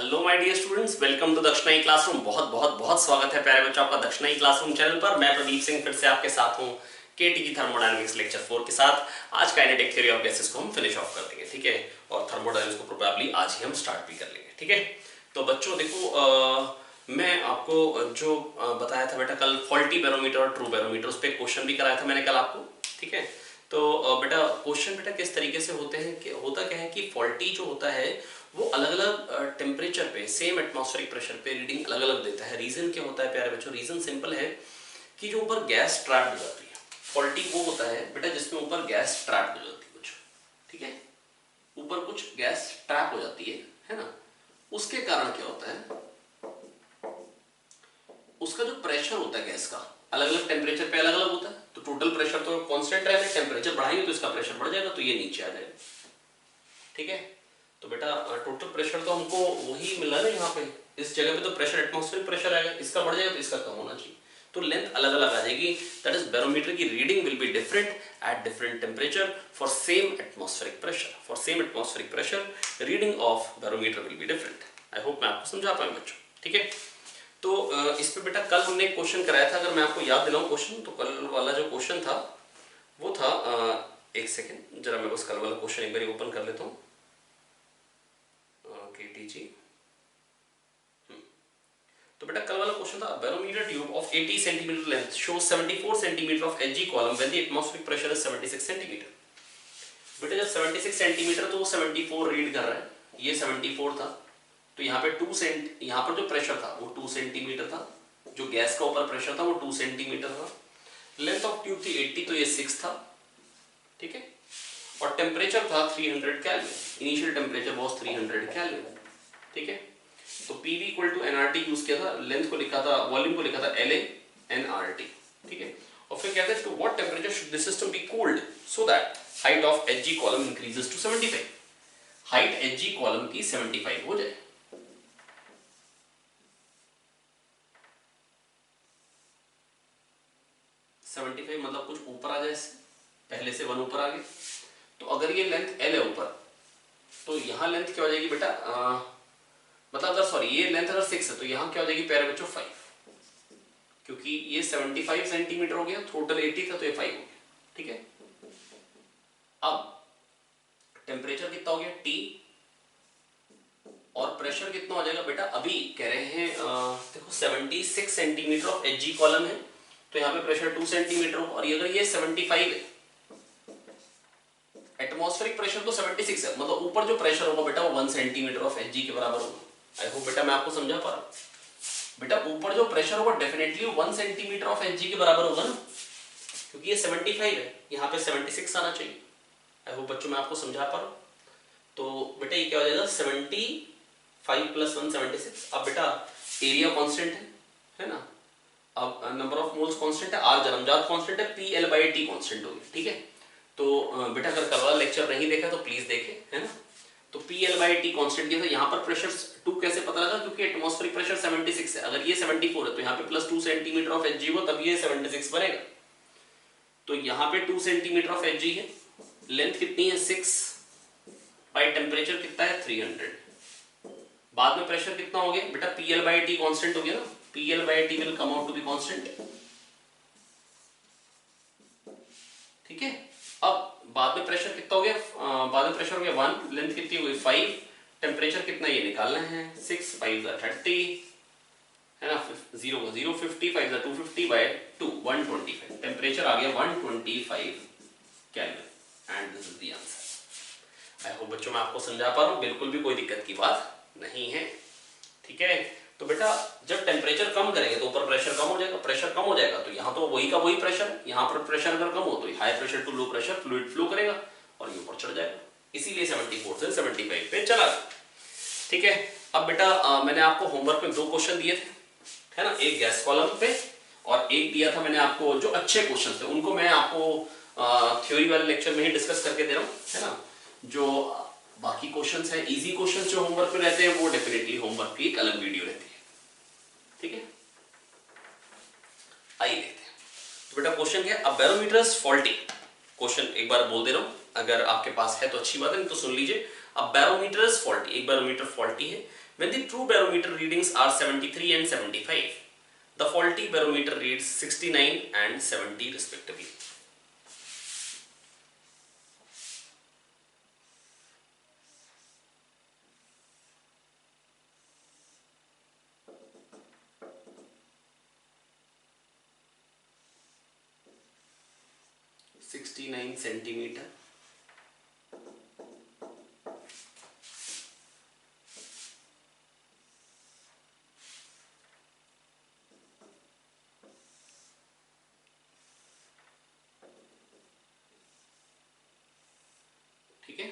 Hello my dear students, welcome to दक्षिणाई classroom. बहुत बहुत बहुत स्वागत है प्यारे बच्चों आपका दक्षिणाई क्लासरूम चैनल पर। मैं प्रदीप सिंह फिर से आपके साथ हूं केटी की थर्मोडायनामिक्स लेक्चर 4 के साथ। आज काइनेटिक थ्योरी ऑफ गैसेस को हम फिनिश ऑफ कर देंगे, ठीक है, और थर्मोडायनामिक्स को प्रोबेबली आज ही हम स्टार्ट भी कर लेंगे, ठीक है। तो बच्चों देखो, मैं आपको जो बताया था बेटा कल फॉल्टी बैरोमीटर और ट्रू बैरोमीटर, उस पर क्वेश्चन भी कराया था मैंने कल आपको, ठीक है। तो बेटा क्वेश्चन बेटा किस तरीके से होते हैं कि होता क्या है कि फॉल्टी जो होता है वो अलग अलग टेम्परेचर पे सेम एटमॉस्फेरिक प्रेशर पे रीडिंग अलग अलग देता है। रीजन क्या होता है प्यारे बच्चों? रीजन सिंपल है कि जो ऊपर गैस ट्रैप्ड हो जाती है, फॉल्टी वो होता है बेटा जिसमें ऊपर गैस ट्रैप्ड हो जाती है कुछ, ठीक है, ऊपर कुछ गैस ट्रैप हो जाती है ना। उसके कारण क्या होता है, उसका जो प्रेशर होता है गैस का अलग अलग टेम्परेचर पे अलग अलग होता है। तो टोटल प्रेशर तो कांस्टेंट रहेगा, टेम्परेचर बढ़ाएंगे तो इसका प्रेशर बढ़ जाएगा, तो ये नीचे आ जाएगा, ठीक है। तो बेटा टोटल प्रेशर तो हमको वही मिला ना यहाँ पे, इस जगह पे तो प्रेशर एटमॉस्फेरिक प्रेशर आएगा, इसका बढ़ जाएगा तो इसका कम होना चाहिए, तो लेंथ अलग अलग आ जाएगी। दैट इज बैरोमीटर की reading will be different at different temperature for same atmospheric pressure. For same atmospheric pressure reading of barometer will be different. I hope मैं आपको समझा पाऊँ बच्चों, ठीक है। तो इस पे बेटा कल हमने एक क्वेश्चन कराया था, अगर मैं आपको याद दिलाऊं क्वेश्चन, तो कल वाला जो क्वेश्चन था वो था, एक सेकेंड जरा मैं बस कल वाला क्वेश्चन एक बार ओपन कर लेता हूँ केटी जी। तो बेटा कल वाला क्वेश्चन था, barometer tube of 80 centimetre length shows 74 centimetre of AG column when the atmospheric pressure is 76 centimetre. बेटा जब 76 सेंटीमीटर तो वो 74 रीड कर रहा है, ये 74 था, तो यहाँ पे 2 यहाँ पर जो प्रेशर था वो 2 सेंटीमीटर था, जो गैस का ऊपर प्रेशर था वो 2 सेंटीमीटर था, लेंथ ऑफ ट्यूब थी 80 तो ये 6 था, ठीक है, और टेम्परेचर था 300 kelvin. Initial temperature was 300 kelvin, ठीक है। तो PV equal to nRT use किया था, लेंथ को लिखा था, वॉल्यूम को लिखा था एलए एनआरटी, ठीक है। और फिर कहते हैं to what temperature should the system be cooled so that height of Hg column increases to 75। Height Hg column की 75 हो जाए। मतलब कुछ ऊपर आ जाए, पहले से 1 ऊपर आ गए। तो अगर ये लेंथ एल है ऊपर, तो यहाँ लेंथ क्या हो जाएगी बेटा, मतलब अगर सॉरी ये लेंथ अगर 6 है तो यहाँ क्या हो जाएगी प्यारे बच्चों 5, क्योंकि ये 75 सेंटीमीटर हो गया, टोटल 80 था तो ये 5 हो गया, ठीक है। अब टेम्परेचर कितना हो गया T, और प्रेशर कितना हो जाएगा बेटा, अभी कह रहे हैं देखो 76 सेंटीमीटर ऑफ एचजी कॉलम है, तो यहाँ पे प्रेशर 2 सेंटीमीटर हो, और अगर ये 75 है, एटमॉस्फेरिक प्रेशर तो 76 है, मतलब ऊपर जो प्रेशर होगा बेटा वो 1 सेंटीमीटर ऑफ एचजी के बराबर होगा। आई होप बेटा मैं आपको समझा पा रहा हूँ। बेटा ऊपर जो प्रेशर होगा डेफिनेटली 1 सेंटीमीटर ऑफ एचजी के बराबर होगा ना, क्योंकि ये 75 है, यहाँ पे 76 आना चाहिए। आई होप बच्चों मैं आपको समझा पा रहा हूँ। तो बेटा ये क्या हो जाएगा 75 प्लस 1 76। अब बेटा एरिया कॉन्स्टेंट है ना, अब नंबर ऑफ मोल्स कांस्टेंट है, आर जन्मजात कांस्टेंट है, P L by T constant होगी, ठीक है। तो बेटा अगर कल वाला लेक्चर नहीं देखा तो प्लीज देखें, है ना। तो P L by T constant दिया था, यहाँ पर प्रेशर 2 कैसे पता लगा, क्योंकि एटमॉस्फेरिक प्रेशर 76 है, अगर ये 74 है तो यहाँ पे plus 2 centimetre of H G हो तब ये 76 बनेगा। तो यहाँ पे 2 सेंटीमीटर ऑफ एच जी है, लेंथ कितनी है 6, बाई टेम्परेचर कितना है 300, बाद में प्रेशर कितना हो गया बेटा, P L by T constant हो गया ना, P L by T will come out to be constant, ठीक है। अब बाद में प्रेशर कितना हो गया, बाद में प्रेशर हो गया 1, लेंथ कितनी हो गई 5, टेम्परेचर कितना ये निकालना है, 6 5 30 है ना, 0 को 0 50 5 250 बाय 2 125, टेम्परेचर आ गया 125 kelvin and this is the answer. I hope बच्चों मैं आपको समझा पा रहा हूँ, बिल्कुल भी कोई दिक्कत की बात नहीं है, ठीक है। तो बेटा जब टेम्परेचर कम करेंगे तो ऊपर प्रेशर कम हो जाएगा, प्रेशर कम हो जाएगा तो यहाँ तो वही का वही प्रेशर, यहाँ पर प्रेशर अगर कम हो तो high pressure to low pressure fluid flow करेगा और ये ऊपर चढ़ जाएगा, इसीलिए 74 से 75 पे चला, ठीक है। अब बेटा मैंने आपको होमवर्क में 2 क्वेश्चन दिए थे, है ना, एक गैस कॉलम पे और एक दिया था मैंने आपको जो अच्छे क्वेश्चन थे, उनको मैं आपको थ्योरी वाले लेक्चर में ही डिस्कस करके दे रहा हूँ, है ना। जो बाकी क्वेश्चंस हैं, इजी क्वेश्चंस जो होमवर्क में रहते हैं वो डेफिनेटली होमवर्क की एक अलग वीडियो रहती है, ठीक है। आइए देखते हैं। तो बेटा क्वेश्चन क्या है, अ बैरोमीटर इज फॉल्टी, क्वेश्चन एक बार बोल दे रहा हूं, अगर आपके पास है तो अच्छी बात है, नहीं तो सुन लीजिए। अब बैरोमीटर इज फॉल्टी, एक बैरोमीटर फॉल्टी है। When the true barometer readings are 73 and 75, the faulty barometer reads 69 and 70 respectively. Centimetre, ठीक है,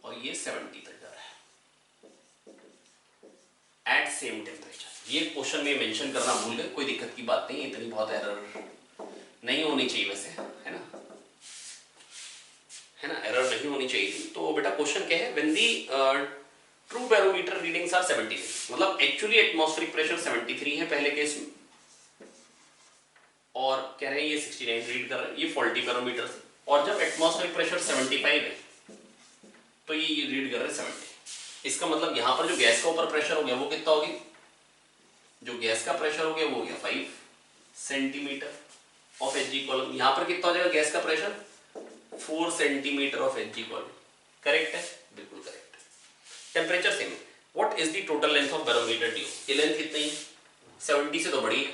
और ये 70 तक जा रहा है एट सेम टेम्परेचर। ये क्वेश्चन में मेंशन करना भूल गए, कोई दिक्कत की बात नहीं, इतनी बहुत एरर नहीं होनी चाहिए वैसे, है ना, एरर नहीं होनी चाहिए थी। तो बेटा क्वेश्चन क्या है, when the true barometer readings are 73, मतलब एक्चुअली एटमॉस्फेरिक प्रेशर 73 है पहले केस में, और कह रहे हैं ये 69 रीड कर रहा है, ये फॉल्टी बैरोमीटर से, और जब एटमॉस्फेरिक प्रेशर 75 है तो ये रीड कर रहे हैं 70। इसका मतलब यहां पर जो गैस का ऊपर प्रेशर हो गया वो कितना हो गया, जो गैस का प्रेशर हो गया वो हो गया 5 सेंटीमीटर ऑफ एचजी कॉलम। यहां पर कितना हो जाएगा गैस का pressure, 4 centimetre of Hg column. Correct है, बिल्कुल करेक्ट है। टेम्परेचर सेम है। What is the total length of barometer tube, ये लेंथ कितनी है, 70 से तो बड़ी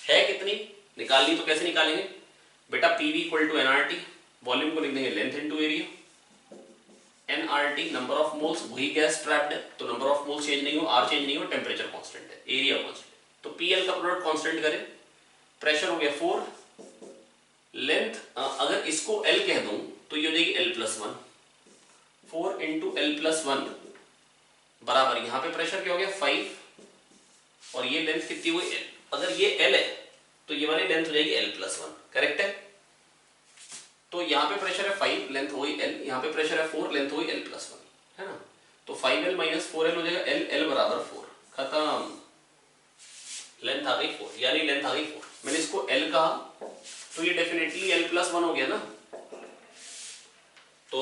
है कितनी, निकालनी तो कैसे निकालेंगे बेटा, PV equal to NRT, volume को लिख देंगे length into area, NRT number of moles, वही गैस ट्रैप्ड है तो नंबर ऑफ मोल्स चेंज नहीं हो, आर चेंज नहीं हो, टेम्परेचर कांस्टेंट है, एरिया कांस्टेंट। तो पीएल का प्रोडक्ट कांस्टेंट करें, प्रेशर हो गया 4, लेंथ अगर इसको एल कह दूं तो ये हो जाएगी l+1, 4 इंटू l+1 बराबर, यहां पे प्रेशर क्या हो गया 5, और ये लेंथ कितनी हुई l, अगर ये l है तो ये वाली लेंथ हो जाएगी l+1। करेक्ट है, तो यहाँ पे प्रेशर है 5, लेंथ हुई l, यहाँ पे प्रेशर है 4, लेंथ हुई l+1, है ना, तो 5l - 4l हो जाएगा l, l बराबर 4, खत्म, लेंथ आ गई 4, यानी लेंथ आ गई 4। मैंने इसको l कहा तो ये डेफिनेटली l+1 हो गया ना, तो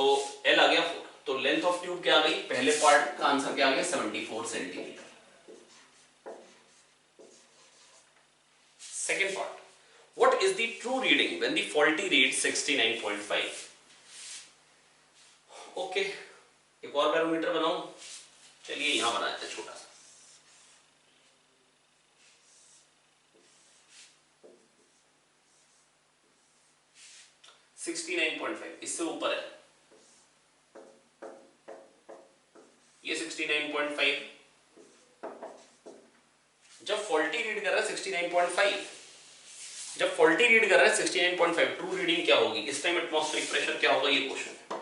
l आ गया 4, तो लेंथ ऑफ ट्यूब क्या आ गई, पहले पार्ट का आंसर क्या आ गया 74 centimetre. Second part, what is the true reading when the faulty reads 69.5? Okay, एक और बैरोमीटर बनाऊं, चलिए यहां बनाते हैं छोटा सा, इससे ऊपर है ये 69.5, जब फॉल्टी रीड कर रहा है 69.5, जब फॉल्टी रीड कर रहा है 69.5, ट्रू रीडिंग क्या होगी, इस टाइम एटमॉस्फेरिक प्रेशर क्या होगा, ये क्वेश्चन है।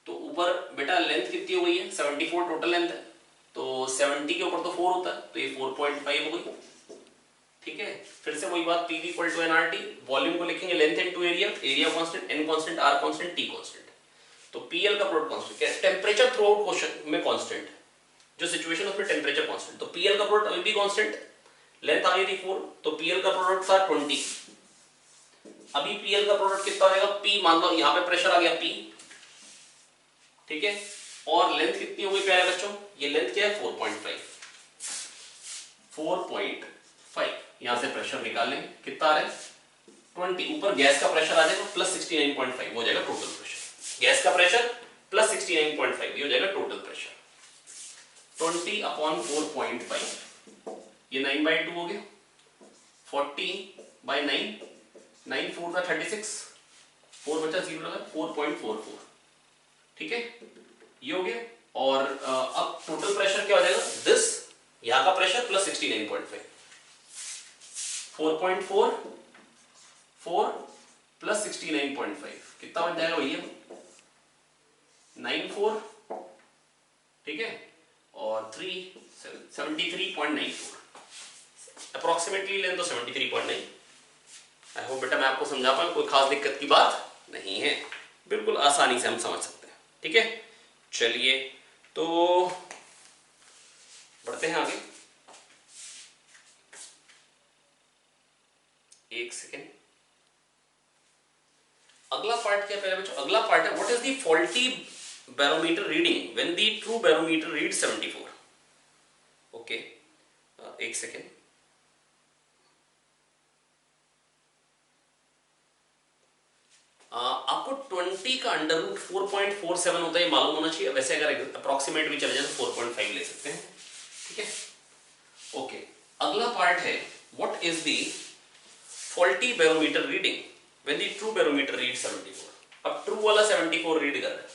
तो ऊपर बेटा लेंथ कितनी हो गई है 74 टोटल लेंथ है, तो 70 के ऊपर तो 4 होता है, तो ये 4.5 हो गई, ठीक है। फिर से वही बात, PV equal to NRT, volume को लिखेंगे length into area, area constant, N constant, R constant, T constant, तो पीएल का प्रोडक्ट कांस्टेंट क्या है, टेम्परेचर थ्रू आउट क्वेश्चन में कांस्टेंट, जो सिचुएशन उसमें टेम्परेचर कांस्टेंट, तो पीएल का प्रोडक्ट अभी भी कांस्टेंट, लेंथ आ गई थी 4, तो पीएल का प्रोडक्ट था 20, अभी पीएल का प्रोडक्ट कितना हो जाएगा, पी मान लो यहां पे प्रेशर आ गया पी, ठीक है, और लेंथ कितनी हो गई प्यारे बच्चों, ये लेंथ क्या है 4.5, 4.5, यहां से प्रेशर निकाल लेंगे, कितना आ रहा है 20, ऊपर गैस का प्रेशर आ जाएगा प्लस 69.5, हो जाएगा टोटल प्रेशर, गैस का प्रेशर प्लस 69.5, ये हो जाएगा टोटल प्रेशर, 20/4.5, ये 9/2 हो गया, 40/9, 9 4 का 36, 4 बचा 0 लगा 4.44, ठीक है, ये हो गया। और अब टोटल प्रेशर क्या हो जाएगा, दिस यहां का प्रेशर प्लस 69.5, 4.4 4 प्लस 69.5 कितना बन जाएगा भैया 94, ठीक है, और 3 73.94, अप्रोक्सीमेटली लेंथ तो 73.9। आई होप बेटा मैं आपको समझा पाऊं, कोई खास दिक्कत की बात नहीं है, बिल्कुल आसानी से हम समझ सकते हैं, ठीक है। चलिए तो बढ़ते हैं आगे, एक सेकेंड, अगला पार्ट क्या है बच्चों, अगला पार्ट है what is the faulty barometer reading when the true barometer read 74। Okay, एक सेकेंड। आपको 20 का अंडर रूट 4.47 होता है मालूम होना चाहिए, वैसे अगर अप्रोक्सीमेट भी चले जाए तो 4.5 ले सकते हैं, ठीक है। ओके, अगला पार्ट है what is the faulty barometer reading when the true barometer read 74। अब ट्रू वाला 74 रीड कर रहा है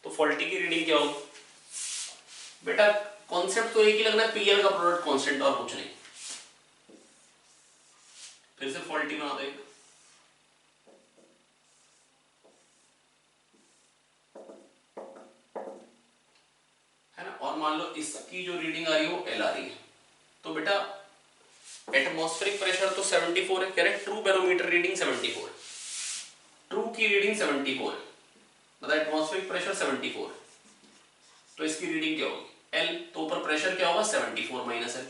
तो फॉल्टी की रीडिंग क्या होगी बेटा? कॉन्सेप्ट तो एक ही लगना है, पीएल का प्रोडक्ट कांस्टेंट और कुछ नहीं। फिर से फॉल्टी बना देगा, है ना। और मान लो इसकी जो रीडिंग आ रही है वो एल आ रही है, तो बेटा एटमॉस्फेरिक प्रेशर तो 74 है, correct. True barometer reading 74, true की रीडिंग 74 है, मतलब एटमॉस्फेरिक प्रेशर 74, तो इसकी रीडिंग क्या होगी? एल। तो ऊपर प्रेशर क्या होगा? 74 माइनस एल,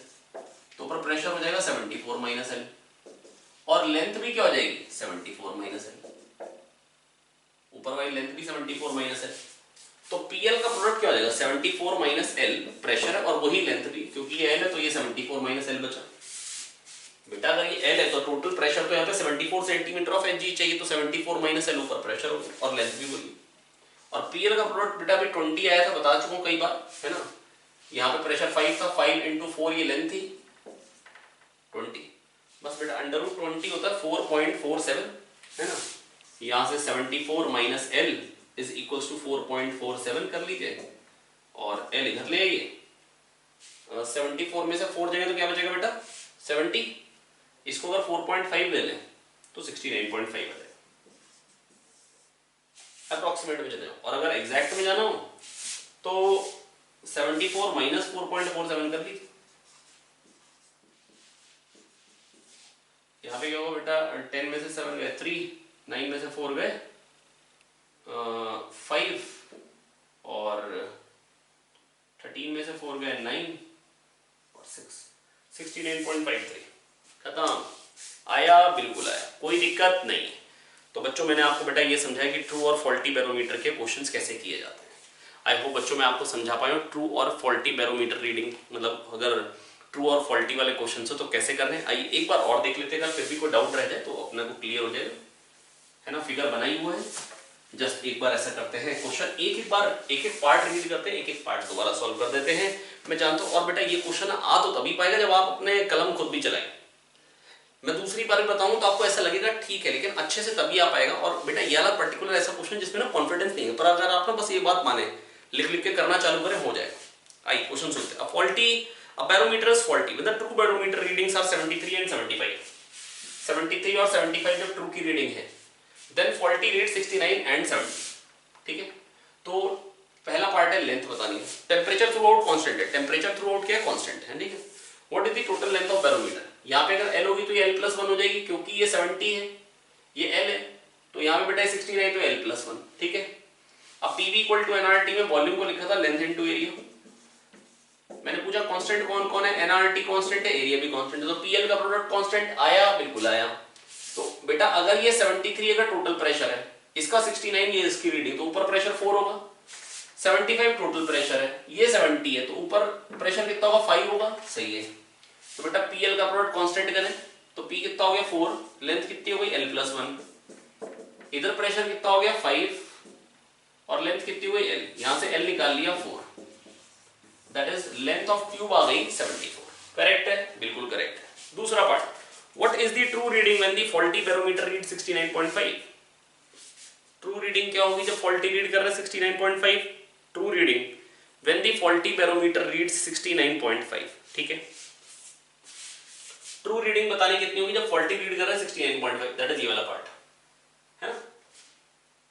तो ऊपर प्रेशर हो जाएगा 74 माइनस एल, और लेंथ भी क्या हो जाएगी? 74 माइनस एल, ऊपर वाली लेंथ भी 74 माइनस एल, तो पीएल का प्रोडक्ट क्या हो जाएगा? 74 माइनस एल प्रेशर है और वही लेंथ भी, क्योंकि ये एल है तो ये 74 माइनस एल बचा। बेटा अगर ये एल है तो टोटल प्रेशर तो यहाँ पे 74 सेंटीमीटर ऑफ एच जी चाहिए, तो 74 माइनस एल ऊपर प्रेशर हो गया और लेंथ भी वही। और पीएल का प्रोडक्ट बेटा अभी 20 आया था, बता चुका हूँ कई बार, है ना। यहाँ पे प्रेशर 5 था, 5 इंटू 4 ये लेंथ थी 20, बस बेटा अंडर रूट 20 होता है 4.47, है ना। यहाँ से 74 minus L is equals to 4.47 कर लीजिए, और एल इधर ले आइए। 74 में से 4 जाएगा तो क्या बचेगा बेटा? 70। इसको अगर 4.5 ले लें तो 69.5 आ जाएगा, अप्रोक्सीमेट में चले जाओ। और अगर एग्जैक्ट में जाना हो तो 74 माइनस 4.47 कर लीजिए। यहाँ पे क्या होगा बेटा? 10 में से 7 गए 3, 9 में से 4 गए 5, और 13 में से 4 गए 9 और 6, 69.53 खत्म। आया? बिल्कुल आया, कोई दिक्कत नहीं। तो बच्चों मैंने आपको बेटा ये समझाया कि ट्रू और फॉल्टी बैरोमीटर के क्वेश्चंस कैसे किए जाते हैं। आई होप बच्चों मैं आपको समझा पाया हूं ट्रू और फॉल्टी बैरोमीटर रीडिंग, मतलब अगर ट्रू और फॉल्टी वाले क्वेश्चन हो तो कैसे करने। आइए एक बार और देख लेते हैं, अगर फिर भी कोई डाउट रह जाए तो अपने को क्लियर हो जाएगा, है ना। फिगर बनाई हुआ है, जस्ट एक बार ऐसा करते हैं, क्वेश्चन एक एक पार्ट रीड करते हैं, एक एक पार्ट दोबारा सॉल्व कर देते हैं। मैं जानता हूँ, और बेटा ये क्वेश्चन आ तो तभी पाएगा जब आप अपने कलम खुद भी चलाएं। मैं दूसरी बार बताऊं तो आपको ऐसा लगेगा ठीक है, लेकिन अच्छे से तभी आ पाएगा। और बेटा ये वाला पर्टिकुलर ऐसा क्वेश्चन जिसमें ना कॉन्फिडेंस नहीं है, पर अगर आप ना बस ये बात माने, लिख लिख के करना चालू करें, हो जाएगा। आइए क्वेश्चन सुनते हैं। Faulty a barometer is faulty when the true barometer readings are 73 and 75। 73 और 75 जब ट्रू की रीडिंग है, then faulty reads 69 and 70, ठीक है। तो पहला पार्ट है लेंथ बतानी है। टेम्परेचर थ्रू आउट कॉन्स्टेंट है, टेम्परेचर थ्रू आउट क्या है? कॉन्स्टेंट है, ठीक है। What is the total length of barometer? यहाँ पे अगर एल होगी तो ये एल प्लस 1 हो जाएगी, क्योंकि ये 70 है, ये एल है, तो यहाँ पे बेटा 69 तो एल प्लस 1, ठीक है। अब पीवी इक्वल टू एनआरटी में वॉल्यूम को लिखा था लेंथ इनटू एरिया। मैंने पूछा कांस्टेंट कौन कौन है? एनआरटी कांस्टेंट है, एरिया भी कांस्टेंट है, तो पीएल का प्रोडक्ट कांस्टेंट आया? बिल्कुल आया। तो बेटा अगर ये 73 अगर टोटल प्रेशर है, इसका 69 ये इसकी रीडिंग, तो ऊपर प्रेशर 4 होगा। 75 टोटल प्रेशर है, ये 70 है, तो ऊपर प्रेशर कितना होगा? 5 होगा, सही है। तो बेटा पीएल का प्रोडक्ट कांस्टेंट करें तो पी कितना हो गया? 4, लेंथ कितनी हो गई? एल प्लस 1, इधर प्रेशर कितना हो गया? 5, और लेंथ कितनी हुई? एल, यहां से एल निकाल लिया 4, that is length of tube आ गई 74। करेक्ट है? बिल्कुल करेक्ट है। दूसरा part, what is the true reading when the faulty barometer read 69.5? True reading क्या होगी जब फॉल्टी रीड कर रहे हैं 69.5? True reading when the faulty barometer read 69.5, ठीक है। ट्रू रीडिंग बतानी कितनी होगी जब फॉल्टी रीड कर रहे हैं 69.5, दैट इज ये वाला पार्ट, है ना।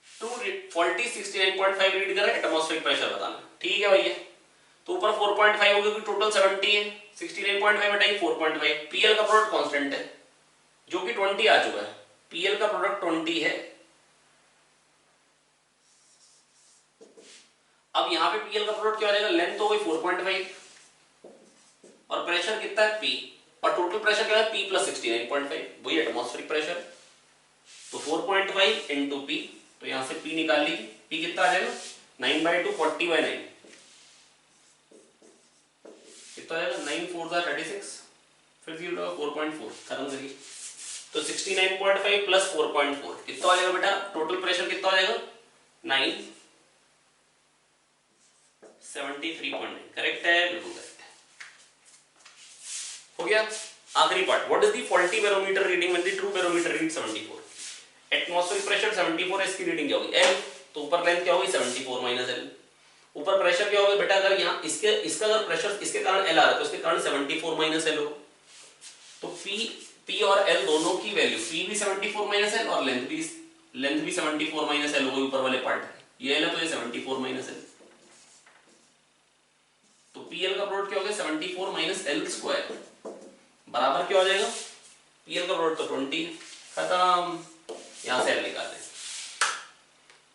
ट्रू फॉल्टी 69.5 रीड कर रहे हैं, एटमॉस्फेरिक प्रेशर बताना, ठीक है भैया। तो ऊपर 4.5 हो गया क्योंकि टोटल 70 है, 69.5 हटाइए 4.5, पीएल का प्रोडक्ट कांस्टेंट है जो कि 20 आ चुका है, पीएल का प्रोडक्ट 20 है। अब यहां पे पीएल का प्रोडक्ट क्या हो जाएगा? लेंथ हो गई 4.5 और प्रेशर कितना है? पी, और टोटल प्रेशर क्या है? पी प्लस 69.5, वही एटमॉस्फेरिक प्रेशर। तो 4.5 इंटू पी, तो यहां से पी निकाल लीजिए, पी कितना आ जाएगा 9/2 40/9 कितना आ जाएगा 9 4 36, फिर 0 4.4 खत्म करिए। तो 69.5 प्लस 4.4 कितना आ जाएगा बेटा, टोटल प्रेशर कितना आ जाएगा 973.9। करेक्ट है, बिल्कुल करेक्ट है। हो गया। आखिरी part, what is the faulty barometer reading when the true barometer read 74। Atmospheric pressure 74 है, इसकी रीडिंग क्या होगी L, तो ऊपर लेंथ क्या होगी 74 माइनस L। ऊपर प्रेशर क्या होगा बेटा, अगर यहाँ इसका अगर प्रेशर इसके कारण L आ रहा है तो इसके कारण 74 माइनस L हो, तो P और L दोनों की वैल्यू, P भी 74 माइनस L और लेंथ भी 74 माइनस L होगी ऊपर वाले पार्ट, ये L है तो ये 74 माइनस L, तो PL का प्रोडक्ट क्या हो गया 74 माइनस L स्क्वायर बराबर क्या हो जाएगा, PL का प्रोडक्ट तो 20, खत्म। यहां से L निकाल लें,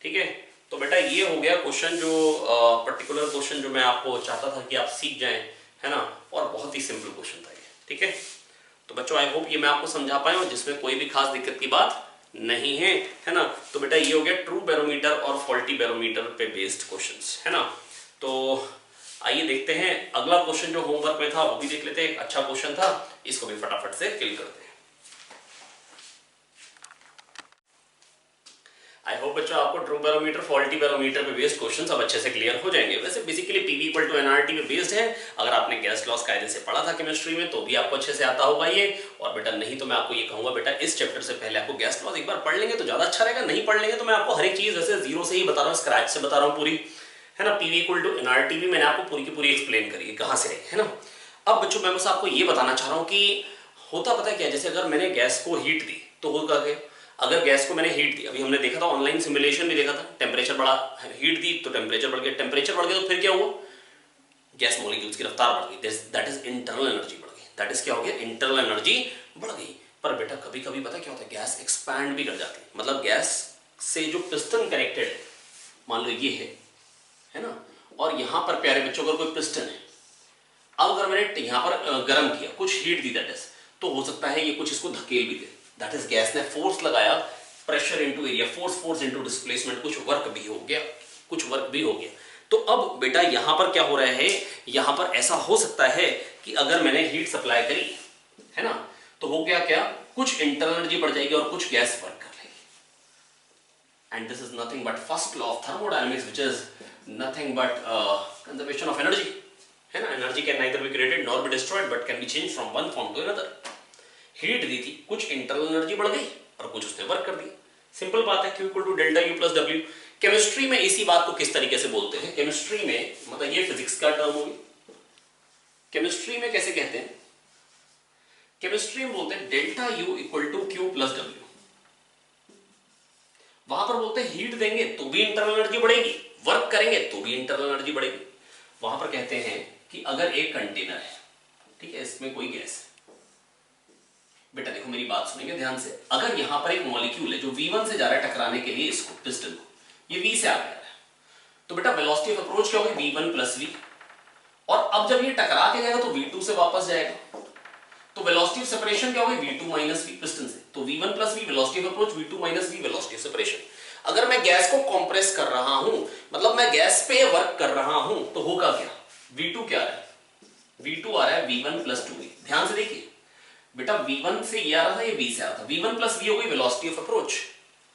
ठीक है। तो बेटा ये हो गया क्वेश्चन, जो पर्टिकुलर क्वेश्चन जो मैं आपको चाहता था कि आप सीख जाएं, है ना, और बहुत ही सिंपल क्वेश्चन था ये, ठीक है। तो बच्चों आई होप ये मैं आपको समझा पाया हूं, जिसमें कोई भी खास दिक्कत की बात नहीं है ना। तो बेटा ये हो गया ट्रू बैरोमीटर और फॉल्टी बैरोमीटर पे बेस्ड क्वेश्चंस, है ना। तो आइए देखते हैं अगला क्वेश्चन जो होमवर्क में था वो भी देख लेते हैं। एक अच्छा क्वेश्चन था, इसको भी फटाफट से किल करते हैं। आई होप बच्चों आपको ट्रू बैरोमीटर फॉल्टी बैरोमीटर पे बेस्ड क्वेश्चन सब अच्छे से क्लियर हो जाएंगे। वैसे basically PV equal to NRT पे बेस्ड है। अगर आपने गैस लॉस कायदे से पढ़ा था केमिस्ट्री में तो भी आपको अच्छे से आता होगा ये। और बेटा नहीं तो मैं आपको ये कहूंगा बेटा इस चैप्टर से पहले आपको गैस लॉस एक बार पढ़ लेंगे तो ज्यादा अच्छा रहेगा। नहीं पढ़ लेंगे तो मैं आपको हर एक चीज वैसे जीरो से ही बता रहा हूँ, स्क्रैच से बता रहा हूँ पूरी, है ना। पीवी इक्वल टू एनआरटी भी मैंने आपको पूरी की पूरी एक्सप्लेन करी है कहां से है ना। अब बच्चों मैं बस आपको ये बताना चाह रहा हूँ कि होता पता क्या, जैसे अगर मैंने गैस को हीट दी तो होगा क्या, अगर गैस को मैंने हीट दी, अभी हमने देखा था ऑनलाइन सिमुलेशन भी देखा था, टेम्परेचर बढ़ा, हीट दी तो टेम्परेचर बढ़ गया, टेम्परेचर बढ़ गया तो फिर क्या हुआ, गैस मॉलिक्यूल्स की रफ्तार बढ़ गई, दैट इज इंटरनल एनर्जी बढ़ गई, दैट इज क्या हो गया, इंटरनल एनर्जी बढ़ गई। पर बेटा कभी कभी पता क्या होता है, गैस एक्सपैंड भी कर जाती है, मतलब गैस से जो पिस्टन कनेक्टेड है, मान लो ये है ना, और यहां पर प्यारे बच्चों अगर कोई पिस्टन है, अब अगर मैंने यहां पर गर्म किया, कुछ हीट दी, दैट इज, तो हो सकता है ये कुछ इसको धकेल भी दे, दैट इज गैस ने फोर्स लगाया, pressure into area, force into displacement, कुछ वर्क भी हो गया, कुछ वर्क भी हो गया। तो अब बेटा यहां पर क्या हो रहा है, यहां पर ऐसा हो सकता है कि अगर मैंने हीट सप्लाई करी, है ना, तो हो गया क्या, कुछ इंटरनल एनर्जी बढ़ जाएगी और कुछ गैस वर्क कर लेगी। And this is nothing but first law of thermodynamics which is nothing but conservation of energy, है ना। Energy can neither be created nor be destroyed but can be change from one form to another. Heat दी थी, कुछ internal energy बढ़ गई और कुछ उसने वर्क कर दिया। सिंपल बात है, Q equal to delta U plus W। Chemistry में इसी बात को किस तरीके से बोलते हैं, केमिस्ट्री में मतलब ये फिजिक्स का टर्म होगी, केमिस्ट्री में कैसे कहते हैं, केमिस्ट्री में बोलते हैं delta U equal to Q plus W। वहां पर बोलते हैं हीट देंगे तो भी इंटरनल एनर्जी बढ़ेगी, वर्क करेंगे तो भी इंटरनल एनर्जी बढ़ेगी। वहां पर कहते हैं कि अगर एक कंटेनर है, ठीक है, इसमें कोई गैस है, बेटा देखो मेरी बात सुनेंगे ध्यान से, अगर यहां पर एक मॉलिक्यूल है जो V1 से जा रहा है टकराने के लिए इसको, पिस्टन को, ये V से आगे आ रहा है, तो बेटा वेलोसिटी ऑफ अप्रोच क्या होगी, V1 प्लस V, और अब जब ये टकरा के जाएगा तो V2 से वापस जाएगा, तो वेलोसिटी ऑफ सेपरेशन क्या होगी, V2 माइनस V पिस्टन से, तो V1 plus V velocity of approach, V2 minus V velocity of separation. अगर मैं गैस को कंप्रेस कर रहा हूं, मतलब मैं गैस पे वर्क कर रहा हूं, तो होगा क्या, V2 क्या आ रहा है, V2 आ रहा है V1 प्लस 2V। ध्यान से देखिए बेटा, V1 से ये आ रहा था, ये V से आ रहा था, V1 प्लस V हो गई वेलोसिटी ऑफ अप्रोच,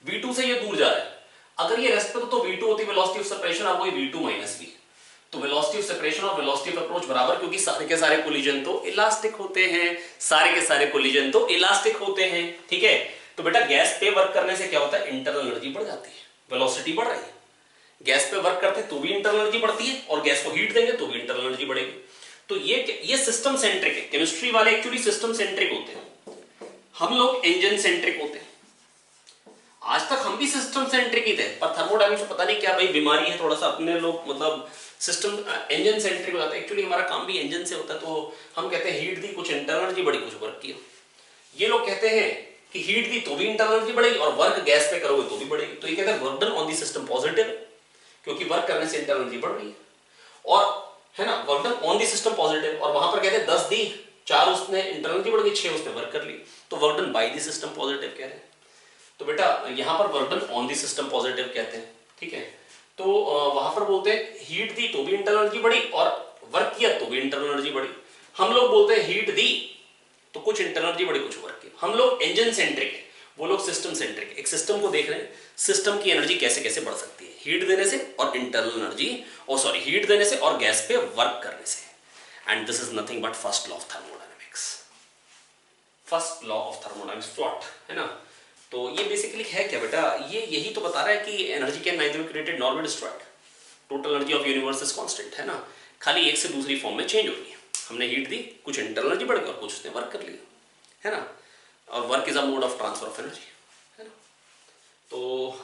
V2 से ये दूर जा रहा है, अगर ये रेस्ट पे तो V2 होती वेलोसिटी ऑफ सेपरेशन, अब वही V2 माइनस V, तो वेलोसिटी ऑफ सेपरेशन और वेलोसिटी ऑफ अप्रोच बराबर, क्योंकि सारे के सारे कोलिजन तो इलास्टिक होते हैं, सारे के सारे कोलिजन तो इलास्टिक होते हैं, ठीक है। तो बेटा गैस पे वर्क करने से क्या होता है, इंटरनल एनर्जी बढ़ जाती है, वेलोसिटी बढ़ रही है, गैस पे वर्क करते तो भी इंटरनल एनर्जी बढ़ती है, और गैस को हीट देंगे तो भी इंटरनल एनर्जी बढ़ेगी। तो ये सिस्टम सेंट्रिक है, केमिस्ट्री वाले एक्चुअली सिस्टम सेंट्रिक होते हैं, हम लोग इंजन सेंट्रिक होते हैं। आज तक हम भी सिस्टम सेंट्रिक ही थे, पर थर्मोडायनामिक्स में पता नहीं क्या भाई बीमारी है, थोड़ा सा अपने लोग मतलब सिस्टम इंजन सेंट्रिक हो जाता है। एक्चुअली हमारा काम भी इंजन से होता है, तो हम कहते हैं हीट दी, कुछ इंटरनल एनर्जी बढ़ी, कुछ वर्क किया। ये लोग कहते हैं कि हीट दी तो भी इंटरनल एनर्जी बढ़ेगी और वर्क गैस पे करोगे तो भी बढ़ेगी। तो ये कहते हैं work done on the system positive, क्योंकि वर्क करने से इंटरनल एनर्जी बढ़ रही है, और है ना, work done on the system positive, और वहां पर कहते हैं 10 दी, 4 उसने इंटरनल एनर्जी बढ़ गई, 6 उसने वर्क कर ली, तो work done by the system positive कह रहे हैं। तो बेटा यहाँ पर work done on the system positive कहते हैं, ठीक है। तो वहां पर बोलते हैं हीट दी तो भी इंटरनल एनर्जी बढ़ी और वर्क किया तो भी इंटरनल एनर्जी बढ़ी। हम लोग बोलते हैं हीट दी तो कुछ इंटरनल एनर्जी बढ़ी, कुछ वर्क किया। हम लोग इंजन सेंट्रिक है, वो लोग सिस्टम सेंट्रिक है। एक सिस्टम को देख रहे हैं, सिस्टम की एनर्जी कैसे कैसे बढ़ सकती है हीट देने से और इंटरनल एनर्जी, और सॉरी हीट देने से और गैस पे वर्क करने से। And this is nothing but first law of thermodynamics, first law of thermodynamics what है ना। तो ये बेसिकली है क्या बेटा, ये यही तो बता रहा है कि energy can neither be created nor be destroyed, total energy of universe is constant है ना, खाली एक से दूसरी फॉर्म में चेंज होगी। हमने हीट दी, कुछ इंटरनल एनर्जी बढ़ गई और कुछ उसने वर्क कर लिया है ना। और work is a mode of transfer of energy है ना। तो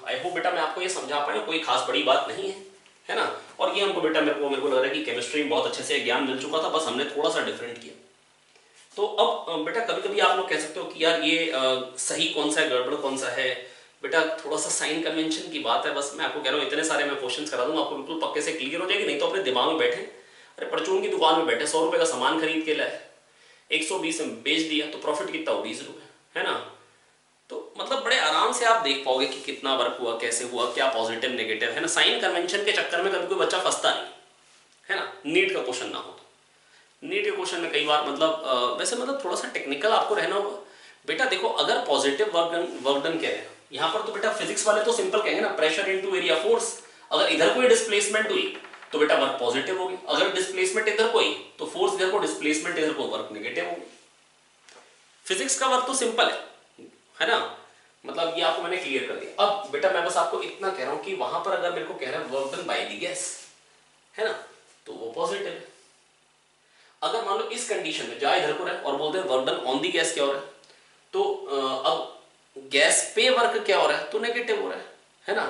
आई होप बेटा मैं आपको ये समझा पाया, कोई खास बड़ी बात नहीं है ना। और ये हमको बेटा मेरे को लग रहा है कि केमिस्ट्री में बहुत अच्छे से ज्ञान मिल चुका था, बस हमने थोड़ा सा डिफरेंट किया। तो अब बेटा कभी कभी आप लोग कह सकते हो कि यार ये सही कौन सा है गड़बड़ कौन सा है। बेटा थोड़ा सा साइन कन्वेंशन की बात है, बस मैं आपको कह रहा हूँ इतने सारे मैं क्वेश्चंस करा दूंगा, आपको बिल्कुल पक्के से क्लियर हो जाएगी। नहीं तो अपने दिमाग में बैठे, अरे परचून की दुकान में बैठे 100 रुपए का सामान खरीद के लाए, 120 में बेच दिया तो प्रॉफिट कितना हो 20 रुपए है ना। तो मतलब बड़े आराम से आप देख पाओगे कि कितना वर्क हुआ, कैसे हुआ, क्या पॉजिटिव नेगेटिव है ना। साइन कन्वेंशन के चक्कर में कभी कोई बच्चा फंसता नहीं है ना, नीट का क्वेश्चन ना हो। नीट के क्वेश्चन में कई बार मतलब वैसे मतलब थोड़ा सा टेक्निकल आपको रहना होगा। बेटा देखो अगर पॉजिटिव वर्क डन कह रहे हैं यहाँ पर, तो बेटा फिजिक्स वाले तो सिंपल कहेंगे ना, प्रेशर इनटू एरिया फोर्स। अगर इधर कोई डिस्प्लेसमेंट हुई तो बेटा वर्क पॉजिटिव होगी, अगर डिस्प्लेसमेंट इधर कोई तो फोर्स इधर को, डिस्प्लेसमेंट इधर को, वर्क नेगेटिव होगी। फिजिक्स का वर्क तो सिंपल है ना, मतलब ये आपको मैंने क्लियर कर दिया। अब बेटा मैं बस आपको इतना कह रहा हूं कि वहां पर अगर मेरे को कह रहा है work done by the gas है ना, तो वो पॉजिटिव है। अगर मान लो इस कंडीशन में जा इधर को रहे और बोलते हैं work done on the gas क्या हो रहा है, तो अब गैस पे वर्क क्या हो रहा है, तो नेगेटिव हो रहा है ना।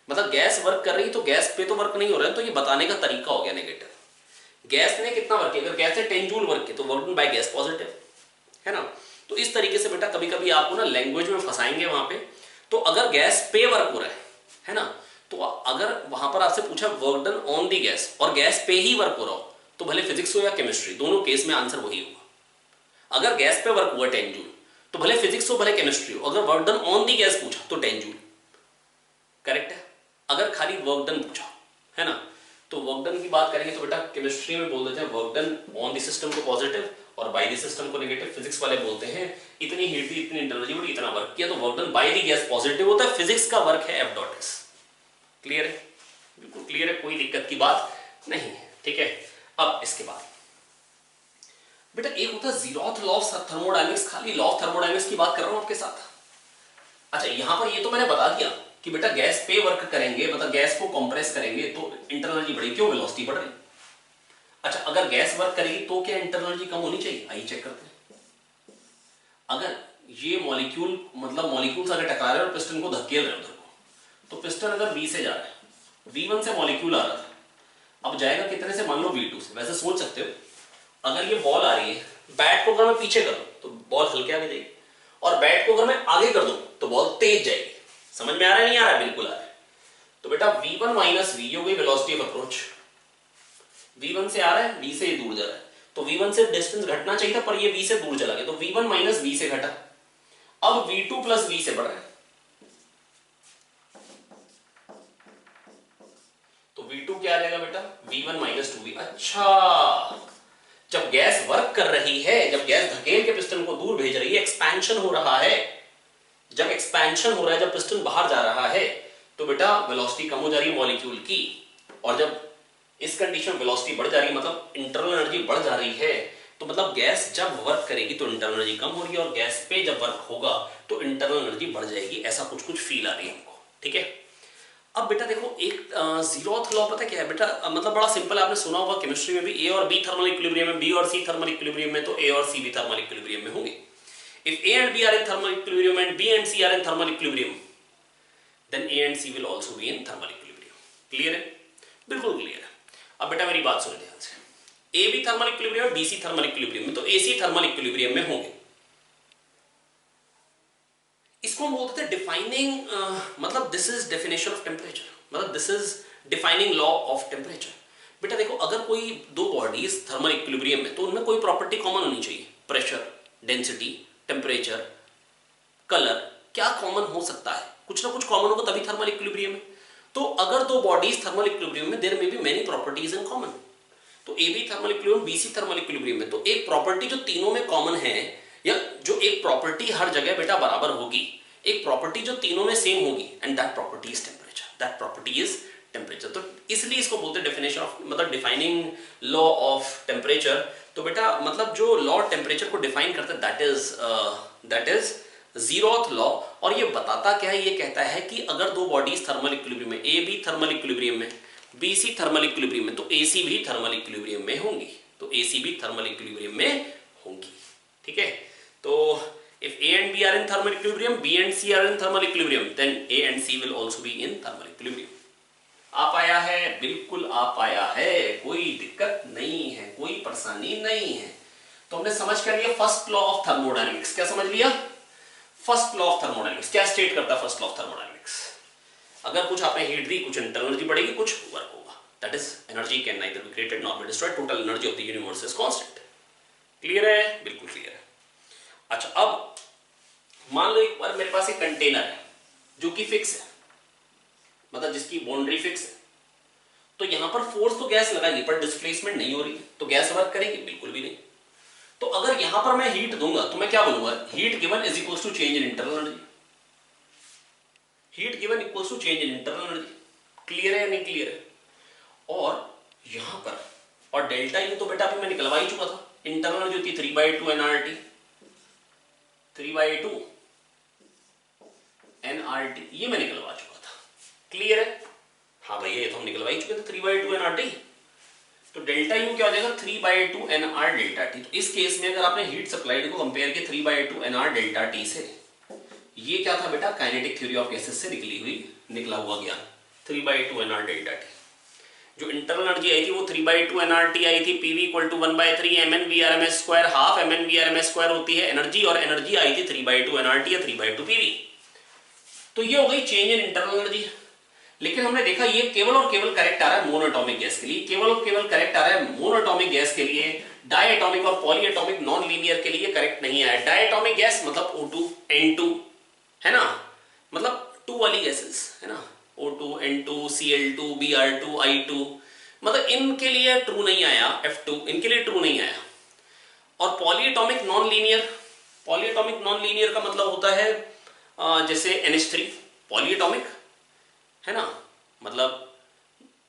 मतलब गैस वर्क कर रही है तो गैस पे तो वर्क नहीं हो रहा है, तो ये बताने का तरीका हो गया नेगेटिव। गैस ने कितना वर्क किया, अगर गैस ने 10 जूल वर्क किया तो work done by gas positive है ना। तो इस तरीके से बेटा कभी कभी आपको ना लैंग्वेज में फंसाएंगे वहां पे। तो अगर गैस पे वर्क हो रहा है ना, तो अगर वहां पर आपसे पूछा work done on the gas और गैस पे ही वर्क हो रहा हो, तो भले फिजिक्स हो या केमिस्ट्री, दोनों केस में आंसर वही होगा। अगर गैस पे वर्क हुआ 10 जूल तो भले फिजिक्स हो भले केमिस्ट्री हो, अगर work done on the gas पूछा तो 10 जूल करेक्ट है। अगर खाली वर्क डन पूछा है ना, तो वर्क डन की बात करेंगे तो बेटा केमिस्ट्री में बोल देते हैं work done on the system को पॉजिटिव और बाय द सिस्टम को नेगेटिव। फिजिक्स वाले बोलते हैं इतनी हीट दी, इतनी एनर्जी बढ़ी, इतना वर्क किया, तो work done by the gas positive होता है। फिजिक्स का वर्क है F डॉट S। क्लियर है, बिल्कुल क्लियर है, कोई दिक्कत की बात नहीं है, ठीक है। अब इसके बाद बेटा एक होता है जीरोथ लॉ ऑफ थर्मोडायनेमिक्स, खाली लॉ ऑफ थर्मोडायनेमिक्स की बात कर रहा हूं आपके साथ। अच्छा यहां पर ये तो मैंने बता दिया कि बेटा गैस पे वर्क करेंगे, मतलब गैस को कंप्रेस करेंगे तो इंटरनल एनर्जी बढ़ेगी, क्यों, वेलोसिटी बढ़ रही। अच्छा अगर गैस वर्क करेगी तो क्या इंटरनल एनर्जी कम होनी चाहिए, आइए चेक करते हैं। अगर ये मॉलिक्यूल मतलब मॉलिक्यूल्स अगर टकरा रहे हैं और पिस्टन को धकेल रहे हैं उधर को, तो पिस्टन अगर V से जा रहा है, V1 से मॉलिक्यूल आ रहा था, अब जाएगा कितने से, मान लो V2 से। वैसे सोच सकते हो अगर ये बॉल आ रही है, बैट को अगर मैं पीछे कर दूं तो बॉल हल्के आगे जाएगी, और बैट को अगर मैं आगे कर दूं तो बॉल तेज जाएगी। समझ में आ रहा है नहीं आ रहा है, बिल्कुल आ रहा है। तो बेटा V1 माइनस V हो गई वेलोसिटी ऑफ अप्रोच। V1 से आ रहा है, V से ये दूर जा रहा है, तो V1 से डिस्टेंस घटना चाहिए था, पर ये V से दूर चला गया, तो V1 माइनस V से घटा। अब V2 प्लस V से बढ़ रहा है, तो V2 क्या आ जाएगा बेटा, V1 माइनस 2V। अच्छा जब गैस वर्क कर रही है, जब गैस धकेल के पिस्टन को दूर भेज रही है, एक्सपेंशन हो रहा है, जब एक्सपेंशन हो रहा है, जब पिस्टन बाहर जा रहा है, तो बेटा वेलोसिटी कम हो जा रही है मॉलिक्यूल की। और जब इस कंडीशन में वेलोसिटी बढ़ जा रही है, मतलब इंटरनल एनर्जी बढ़ जा रही है, तो मतलब गैस जब वर्क करेगी तो इंटरनल एनर्जी कम होगी, और गैस पे जब वर्क होगा तो इंटरनल एनर्जी बढ़ जाएगी। ऐसा कुछ कुछ फील आ रही है हमको, ठीक है। अब बेटा देखो एक जीरोथ लॉ पता क्या है बेटा, मतलब बड़ा सिंपल है, आपने सुना होगा केमिस्ट्री में भी, ए और बी थर्मल इक्विलिब्रियम में, बी और सी थर्मल इक्विलिब्रियम में, तो ए और सी भी थर्मल इक्विलिब्रियम में होंगे। If A and B are in thermal equilibrium and B and C are in thermal equilibrium, then A and C will also be in thermal equilibrium. Clear है, बिल्कुल clear है। अब बेटा मेरी बात सुनो ध्यान से, ए बी थर्मल इक्विलिब्रियम और बी सी थर्मल इक्विलिब्रियम में, तो ए सी थर्मल इक्विलिब्रियम में होंगे। इसको हम बोलते थे डिफाइनिंग, मतलब this is definition of temperature, मतलब this is defining law of temperature. बेटा देखो अगर कोई दो बॉडीज थर्मल इक्विलिब्रियम में, तो उनमें कोई प्रॉपर्टी कॉमन होनी चाहिए, प्रेशर, डेंसिटी, टेम्परेचर, कलर, क्या कॉमन हो सकता है? कुछ ना कुछ कॉमन होगा तभी थर्मल इक्विलिब्रियम है। तो अगर दो बॉडीज थर्मल इक्विलिब्रियम में, there may be many properties in common. तो A B thermal equilibrium, B C thermal equilibrium में, तो एक प्रॉपर्टी जो तीनों में कॉमन है, या जो एक प्रॉपर्टी हर जगह बेटा बराबर होगी, एक प्रॉपर्टी जो तीनों में सेम होगी, and that property is temperature. That property is temperature. तो इसलिए इसको बोलते हैं डेफिनेशन ऑफ, मतलब डिफाइनिंग लॉ ऑफ टेम्परेचर। तो बेटा मतलब जो लॉ टेम्परेचर को डिफाइन करता है दैट इज जीरोथ लॉ। और ये बताता क्या है? ये कहता है कि अगर दो बॉडीज थर्मल इक्विलिब्रियम में, ए बी थर्मल इक्विलिब्रियम में, बी सी थर्मल इक्विलिब्रियम में, तो ए सी भी थर्मल इक्विलिब्रियम में होंगी। तो ए सी भी थर्मल इक्विलिब्रियम में होंगी। ठीक है? तो if A and B are in thermal equilibrium, B and C are in thermal equilibrium, then A and C will also be in thermal equilibrium. आप आया है? बिल्कुल आप आया है, कोई दिक्कत नहीं है, कोई परेशानी नहीं है। तो हमने समझ कर लिया फर्स्ट लॉ ऑफ थर्मोडायनेमिक्स। क्या समझ लिया? फर्स्ट लॉ ऑफ थर्मोडायनेमिक्स क्या स्टेट करता है? फर्स्ट लॉ ऑफ थर्मोडायनेमिक्स, अगर कुछ आपने हीट दी, कुछ इंटरनल एनर्जी बढ़ेगी, कुछ वर्क होगा। That is energy can neither be created nor be destroyed, total energy of the universe is constant. Clear है? बिल्कुल क्लियर है। अच्छा, अब मान लो एक बार मेरे पास एक कंटेनर है जो कि फिक्स है, मतलब जिसकी बाउंड्री फिक्स है। तो यहां पर फोर्स तो गैस लगाएगी, पर डिस्प्लेसमेंट नहीं हो रही है, तो गैस वर्क करेगी? बिल्कुल भी नहीं। तो अगर यहां पर मैं हीट दूंगा तो मैं क्या बोलूंगा? Heat given is equal to change in internal energy. Heat given equal to change in internal energy. Clear है या नहीं क्लियर है? और यहां पर, और डेल्टा यू तो बेटा अभी मैं निकलवा ही चुका था। इंटरनल एनर्जी होती है 3/2 nRT, 3/2 nRT, ये मैं निकलवा चुका था। क्लियर है? हाँ भैया, ये तो हम निकलवा ही चुके थे 3/2 nRT। तो डेल्टा यू क्या हो जाएगा? 3/2 nR डेल्टा टी। तो इस केस में अगर आपने हीट सप्लाइड को कंपेयर किया 3/2 nR डेल्टा टी से, ये क्या था बेटा? काइनेटिक थ्योरी ऑफ गैसेस से निकला हुआ ज्ञान, 3/2 nR डेल्टा टी। जो इंटरनल एनर्जी आई थी वो 3/2 nRT आई थी। PV equal to 1/3 mnVRMS square, half mnVRMS square होती है एनर्जी, और एनर्जी आई थी 3/2 nRT या 3/2 पीवी। तो ये हो गई चेंज इन इंटरनल एनर्जी। लेकिन हमने देखा ये केवल और केवल करेक्ट आ रहा है मोनोटॉमिक गैस के लिए, केवल और केवल करेक्ट आ रहा है मोनोटॉमिक गैस के लिए। डायटॉमिक और पॉलीएटॉमिक नॉन लीनियर के लिए करेक्ट नहीं आया। डायटॉमिक गैस मतलब O2 N2, है ना, मतलब 2 वाली गैसेस, है ना, O2 N2 Cl2 Br2 I2, मतलब इनके लिए ट्रू नहीं आया। F2 इनके लिए ट्रू नहीं आया। और polyatomic non linear, polyatomic non linear का मतलब होता है जैसे NH3 पॉलीएटॉमिक, है ना, मतलब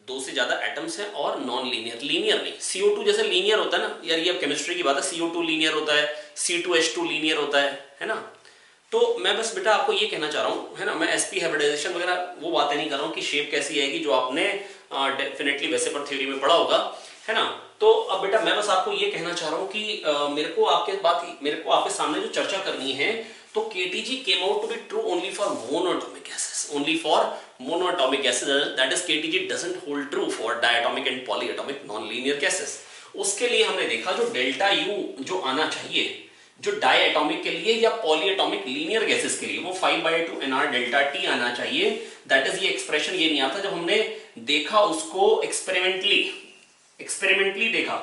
2 से ज्यादा एटम्स हैं, और नॉन लीनियर, लीनियर नहीं। CO2 जैसे लीनियर होता है ना यार, ये अब केमिस्ट्री की बात है, CO2 लीनियर होता है, C2H2 लीनियर होता है ना। तो मैं बस बेटा आपको ये कहना चाह रहा हूँ, है ना, मैं sp हाइब्रिडाइजेशन वगैरह वो बातें नहीं कर रहा हूँ कि शेप कैसी आएगी, जो आपने डेफिनेटली वैसे पर थ्योरी में पढ़ा होगा, है ना। तो अब बेटा मैं बस आपको ये कहना चाह रहा हूँ कि मेरे को आपके सामने जो चर्चा करनी है, तो KTG came out to be true only for monatomic gases, only for monatomic gases, that is KTG doesn't hold true for diatomic and polyatomic non-linear gases। उसके लिए हमने देखा जो डेल्टा यू जो आना चाहिए, जो डायटॉमिक के लिए या पॉलीएटॉमिक लीनियर गैसेस के लिए, वो 5/2 nR डेल्टा टी आना चाहिए। दैट इज, ये एक्सप्रेशन ये नहीं आता जब हमने देखा उसको एक्सपेरिमेंटली देखा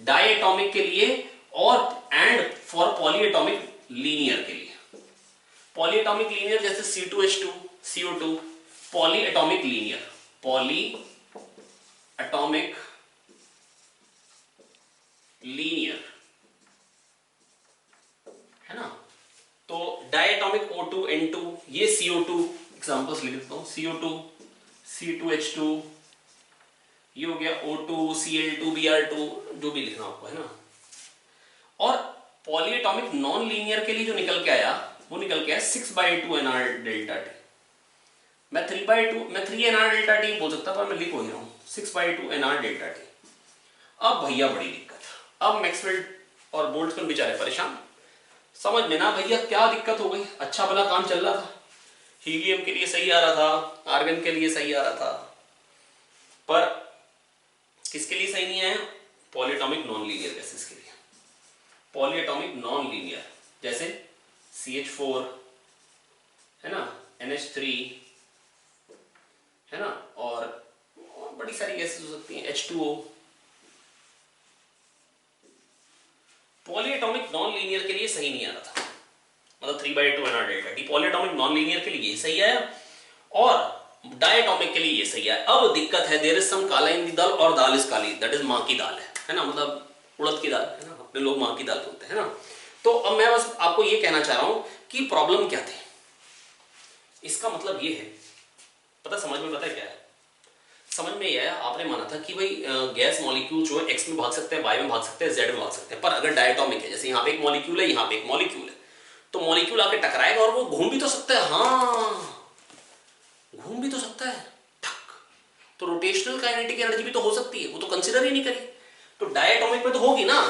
डायटॉमिक के लिए और एंड फॉर पॉलीएटॉमिक लीनियर के लिए। पॉलीएटॉमिक लीनियर जैसे C2H2 CO2, polyatomic linear, polyatomic linear, है ना। तो डायटॉमिक O2 N2, ये CO2 एग्जांपल्स लिख देता हूं, CO2 C2H2, ये हो गया O2 Cl2 Br2, जो भी लिखना आपको, है ना। और पॉलीएटॉमिक नॉन लीनियर के लिए जो निकल के आया वो निकल के आया 6/2 nR डेल्टा टी। मैं 3 nR डेल्टा टी बोल सकता, पर मैं लिख वही रहा हूं 6/2 nR डेल्टा टी। अब भैया बड़ी दिक्कत, अब मैक्सवेल और बोल्ट्जमैन बेचारे परेशान, समझ में ना भैया क्या दिक्कत हो गई। अच्छा भला काम चल रहा था, हीलियम के लिए सही आ रहा था, आर्गन के लिए सही आ रहा था, पर किसके लिए सही नहीं आया? पॉलीएटॉमिक नॉन लीनियर गैसेस के लिए। पॉलीएटॉमिक नॉन लीनियर जैसे CH4, है ना, NH3, है ना, और बड़ी सारी गैसेस हो सकती हैं, H2O। पॉलीएटॉमिक नॉन लीनियर के लिए सही नहीं आ रहा था, मतलब 3/2 nr delta T. Polyatomic non linear के लिए ये सही है और डायटॉमिक के लिए ये सही है। अब दिक्कत है, देयर इज सम काला इन दी दाल, और दाल इज काली, दैट इज माँ की दाल है ना, मतलब उड़द की दाल है ना, अपने लोग माँ की दाल बोलते हैं ना। तो अब मैं बस आपको ये कहना चाह रहा हूं कि प्रॉब्लम क्या थी। इसका मतलब ये है, पता समझ में पता है क्या है, समझ में यह है, आपने माना था कि भाई गैस मॉलिक्यूल जो है एक्स में भाग सकते हैं, वाई में भाग सकते हैं, जेड में भाग सकते हैं, पर अगर डायटॉमिक है, जैसे यहाँ पे एक मॉलिक्यूल है, यहाँ पे एक मॉलिक्यूल है, तो मॉलिक्यूल आके टकराएगा और वो घूम भी तो सकता है, हाँ घूम भी तो सकता है, ठक। तो रोटेशनल काइनेटिक एनर्जी भी तो हो सकती है, वो तो कंसिडर ही नहीं करी। तो डायटॉमिक में तो होगी ना,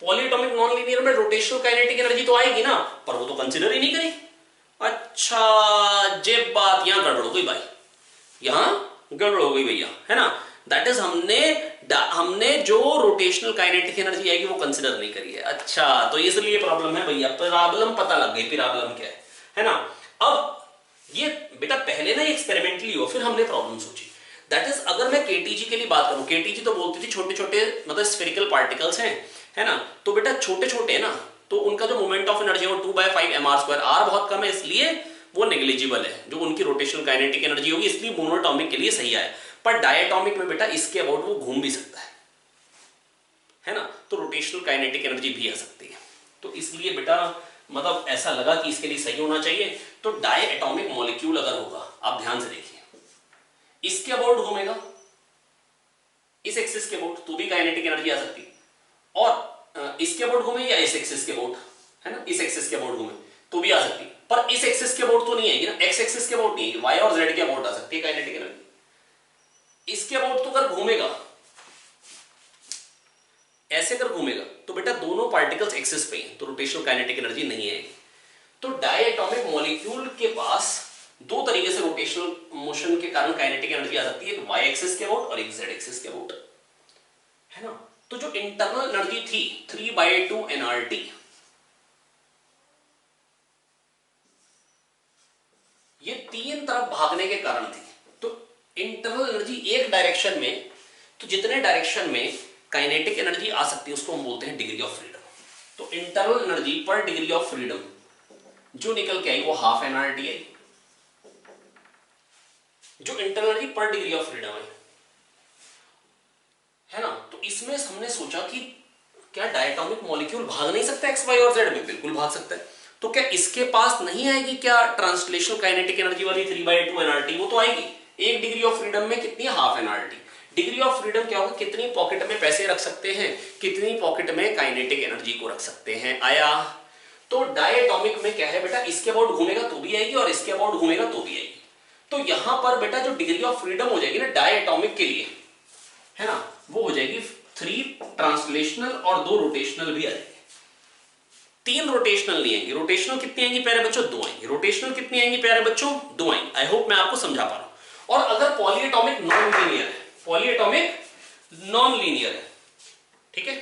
पॉलीएटॉमिक नॉन लीनियर में रोटेशनल काइनेटिक एनर्जी तो आएगी ना, पर वो तो कंसिडर ही नहीं करी। अच्छा, जे बात यहां गड़बड़ हो गई भाई, यहां गड़बड़ हो गई भैया, है ना। दैट इज हमने जो रोटेशनल काइनेटिक एनर्जी आएगी वो कंसिडर नहीं करी है। अच्छा, तो इसलिए प्रॉब्लम है भैया, प्रॉब्लम पता लग गई, प्रॉब्लम क्या है ना। अब ये बेटा पहले ना एक्सपेरिमेंटली हो, फिर हमने प्रॉब्लम सोची। दैट इज अगर मैं केटीजी के लिए बात करूं, केटीजी तो बोलती थी छोटे छोटे मतलब स्फेरिकल पार्टिकल्स हैं, है ना, तो बेटा छोटे छोटे है ना, तो उनका जो मोमेंट ऑफ एनर्जी है वो 2/5 mr², आर बहुत कम है इसलिए वो नेग्लिजिबल है, जो उनकी रोटेशनल काइनेटिक एनर्जी होगी, इसलिए मोनोटॉमिक के लिए सही है। पर डायटॉमिक में बेटा इसके अबाउट वो घूम भी सकता है ना, तो रोटेशनल काइनेटिक एनर्जी भी आ सकती है। तो इसलिए बेटा मतलब ऐसा लगा कि इसके लिए सही होना चाहिए। तो डाई एटॉमिक मॉलिक्यूल अगर होगा, आप ध्यान से देखिए, इसके अबाउट घूमेगा, इस एक्सिस के अबाउट, तो भी काइनेटिक एनर्जी आ सकती है, और इसके अबाउट घूमे या इस एक्सिस के अबाउट, है ना, इस एक्सिस के अबाउट घूमे तो भी आ सकती है, पर इस एक्सिस के अबाउट तो नहीं आएगी ना, एक्स एक्सिस के अबाउट नहीं आएगी, वाई और जेड के अबाउट आ सकती है काइनेटिक एनर्जी। इसके अबाउट तो अगर घूमेगा, ऐसे अगर घूमेगा, तो बेटा दोनों पार्टिकल्स एक्सिस पे हैं, तो रोटेशनल काइनेटिक एनर्जी नहीं आएगी। तो डायटॉमिक मॉलिक्यूल के पास दो तरीके से रोटेशनल मोशन के कारण काइनेटिक एनर्जी आ सकती है, एक वाई एक्सिस के अबाउट और एक जेड एक्सिस के अबाउट, है ना। तो जो इंटरनल एनर्जी थी 3/2 nRT, ये तीन तरफ भागने के कारण थी। तो इंटरनल एनर्जी एक डायरेक्शन में, तो जितने डायरेक्शन में काइनेटिक एनर्जी आ सकती है उसको हम बोलते हैं डिग्री ऑफ फ्रीडम। तो इंटरनल एनर्जी पर डिग्री ऑफ फ्रीडम जो निकल के आई वो 1/2 nRT आई, जो इंटरनल एनर्जी पर डिग्री ऑफ फ्रीडम है ना। तो इसमें हमने सोचा कि क्या डायटॉमिक मॉलिक्यूल भाग नहीं सकता एक्स वाई और जेड में? बिल्कुल भाग सकता है। तो क्या इसके पास नहीं आएगी क्या ट्रांसलेशनल काइनेटिक एनर्जी वाली 3/2 nRT? वो तो आएगी। एक डिग्री ऑफ फ्रीडम में कितनी? 1/2 nRT। डिग्री ऑफ फ्रीडम क्या होगा? कितनी पॉकेट में पैसे रख सकते हैं, कितनी पॉकेट में काइनेटिक एनर्जी को रख सकते हैं। आया? तो डायटॉमिक में क्या है बेटा, इसके अबाउट घूमेगा तो भी आएगी और इसके अबाउट घूमेगा तो भी आएगी। तो यहां पर बेटा जो डिग्री ऑफ फ्रीडम हो जाएगी ना डायटॉमिक के लिए, है ना, वो हो जाएगी 3 ट्रांसलेशनल और 2 रोटेशनल भी आ जाएंगे। 3 रोटेशनल नहीं आएंगी। रोटेशनल कितनी आएंगी प्यारे बच्चों? 2 आएंगी। रोटेशनल कितनी आएंगी प्यारे बच्चों? 2 आएंगी। आई होप मैं आपको समझा पा रहा हूं। और अगर पॉलीएटॉमिक नॉन लीनियर है, पॉलीएटॉमिक नॉन लीनियर है, ठीक है,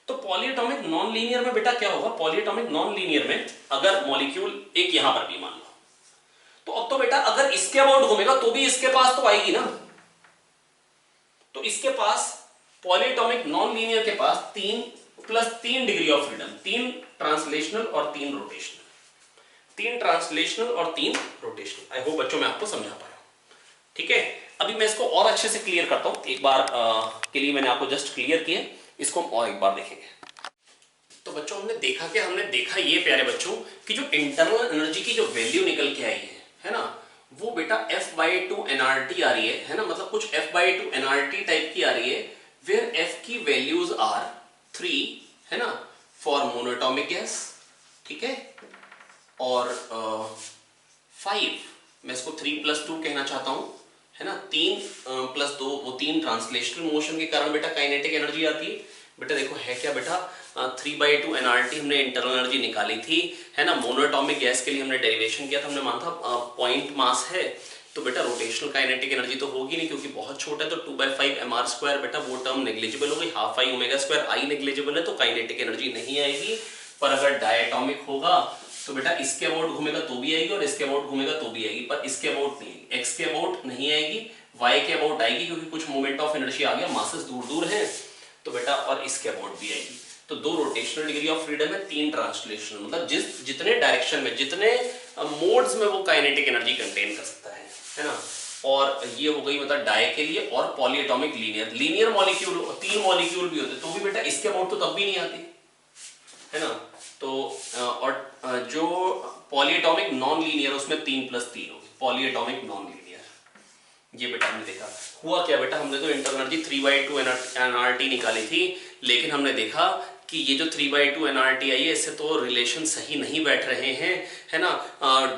तो पॉलीएटॉमिक नॉन लीनियर में बेटा क्या होगा? पॉलीएटॉमिक नॉन लीनियर में अगर मॉलिक्यूल एक यहां पर भी मान लो, तो अब तो बेटा अगर इसके अबाउट घूमेगा तो भी इसके पास तो आएगी ना। तो इसके पास पॉलीएटॉमिक नॉन लीनियर के पास 3 + 3 डिग्री ऑफ फ्रीडम, 3 ट्रांसलेशनल और 3 रोटेशनल, 3 ट्रांसलेशनल और 3 रोटेशनल। आई होप बच्चों मैं आपको समझा पाया, ठीक है। अभी मैं इसको और अच्छे से क्लियर करता हूं। एक बार के लिए मैंने आपको जस्ट क्लियर किया, इसको हम और एक बार देखेंगे। तो बच्चों हमने देखा क्या? हमने देखा ये प्यारे बच्चों कि जो इंटरनल एनर्जी की जो वैल्यू निकल के आई है ना, वो बेटा F/2 nRT आ रही है ना, मतलब कुछ F/2 nRT टाइप की आ रही है, वेयर F की वैल्यूज आर 3, है ना, फॉर मोनोटॉमिक गैस, ठीक है, और 5, मैं इसको 3 + 2 कहना चाहता हूं, है ना, 3 + 2, वो 3 ट्रांसलेशनल मोशन के कारण बेटा काइनेटिक एनर्जी आती है। बेटा देखो है क्या बेटा, 3/2 nRT हमने इंटरनल एनर्जी निकाली थी, है ना। मोनोटॉमिक गैस के लिए हमने डेरिवेशन किया था, हमने माना था पॉइंट मास है, तो बेटा रोटेशनल काइनेटिक एनर्जी तो होगी नहीं क्योंकि बहुत छोटा है, तो 2/5 mr², बेटा वो टर्म नेग्लिजिबल हो गई। 1/2 ω², आई नेग्लिजिबल है तो काइनेटिक एनर्जी नहीं आएगी। पर अगर डायटॉमिक होगा तो बेटा इसके अबाउट घूमेगा तो भी आएगी और इसके अबाउट घूमेगा तो भी आएगी, पर इसके अबाउट नहीं आएगी, एक्स के अबाउट नहीं आएगी, वाई के अबाउट आएगी क्योंकि कुछ मोमेंट ऑफ इनर्शिया आ गया, मासेस दूर दूर है, तो बेटा और इसके अबाउट भी आएगी। तो 2 रोटेशनल डिग्री ऑफ फ्रीडम है, 3 ट्रांसलेशनल, मतलब जितने डायरेक्शन में, जितने मोड्स में वो काइनेटिक एनर्जी कंटेन कर सकता है ना। और ये हो गई मतलब डाई के लिए। और पॉलीएटॉमिक लीनियर मॉलिक्यूल, 3 मॉलिक्यूल भी होते तो भी बेटा इसके अबाउट तो तब भी नहीं आती है ना। तो और जो पॉलीएटॉमिक नॉन लीनियर उसमें 3+3 होगी, पॉलीएटॉमिक नॉन लीनियर। ये बेटा हमने देखा हुआ क्या बेटा, हमने तो इंटरनल एनर्जी 3/2 nRT निकाली थी, लेकिन हमने देखा कि ये जो 3/2 nRT आई है इससे तो रिलेशन सही नहीं बैठ रहे हैं, है ना।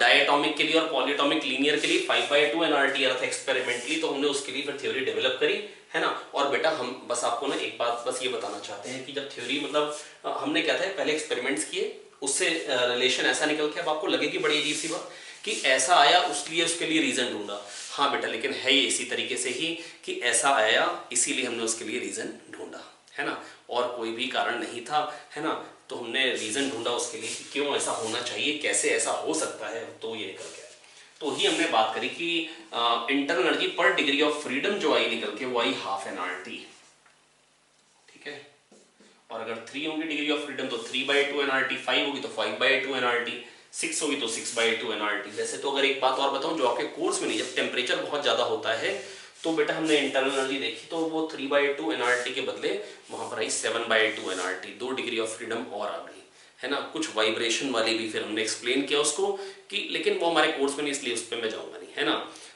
डायटॉमिक के लिए और पॉलीएटॉमिक लीनियर के लिए 5/2 nRT आ रहा था एक्सपेरिमेंटली, तो हमने उसके लिए फिर थ्योरी डेवलप करी, है ना। और बेटा हम बस आपको ना एक बात बस ये बताना चाहते हैं कि जब थ्योरी मतलब हमने क्या था पहले एक्सपेरिमेंट्स किए, उससे रिलेशन ऐसा निकल के अब आपको लगेगी बड़ी अजीब सी बात कि ऐसा आया उसलिए उसके लिए रीजन ढूंढा। हाँ बेटा, लेकिन है ये इसी तरीके से ही कि ऐसा आया इसीलिए हमने उसके लिए रीजन ढूंढा, है ना, और कोई भी कारण नहीं था, है ना। तो हमने रीजन ढूंढा उसके लिए कि क्यों ऐसा होना चाहिए, कैसे ऐसा हो सकता है, तो ये निकल गया। तो ही हमने बात करी कि इंटरनल एनर्जी पर डिग्री ऑफ फ्रीडम जो आई निकल के वो आई 1/2 nRT, ठीक है। और अगर 3 होगी डिग्री ऑफ फ्रीडम तो 3/2 nRT, 5 होगी तो 5/2 nRT, 6 होगी तो 6/2 nRT। वैसे तो अगर एक बात और बताऊं जो आपके कोर्स में नहीं, जब टेम्परेचर बहुत ज्यादा होता है तो बेटा हमने इंटरनल एनर्जी देखी तो वो 3/2 nRT के बदले वहां पर आई 7/2 nRT, 2 डिग्री ऑफ फ्रीडम और आ गई, है ना। कुछ वाइब्रेशन वाली भी फिर हमने एक्सप्लेन किया उसको कि, लेकिन वो हमारे कोर्स में नहीं इसलिए उस पर मैं जाऊंगा नहीं, है ना।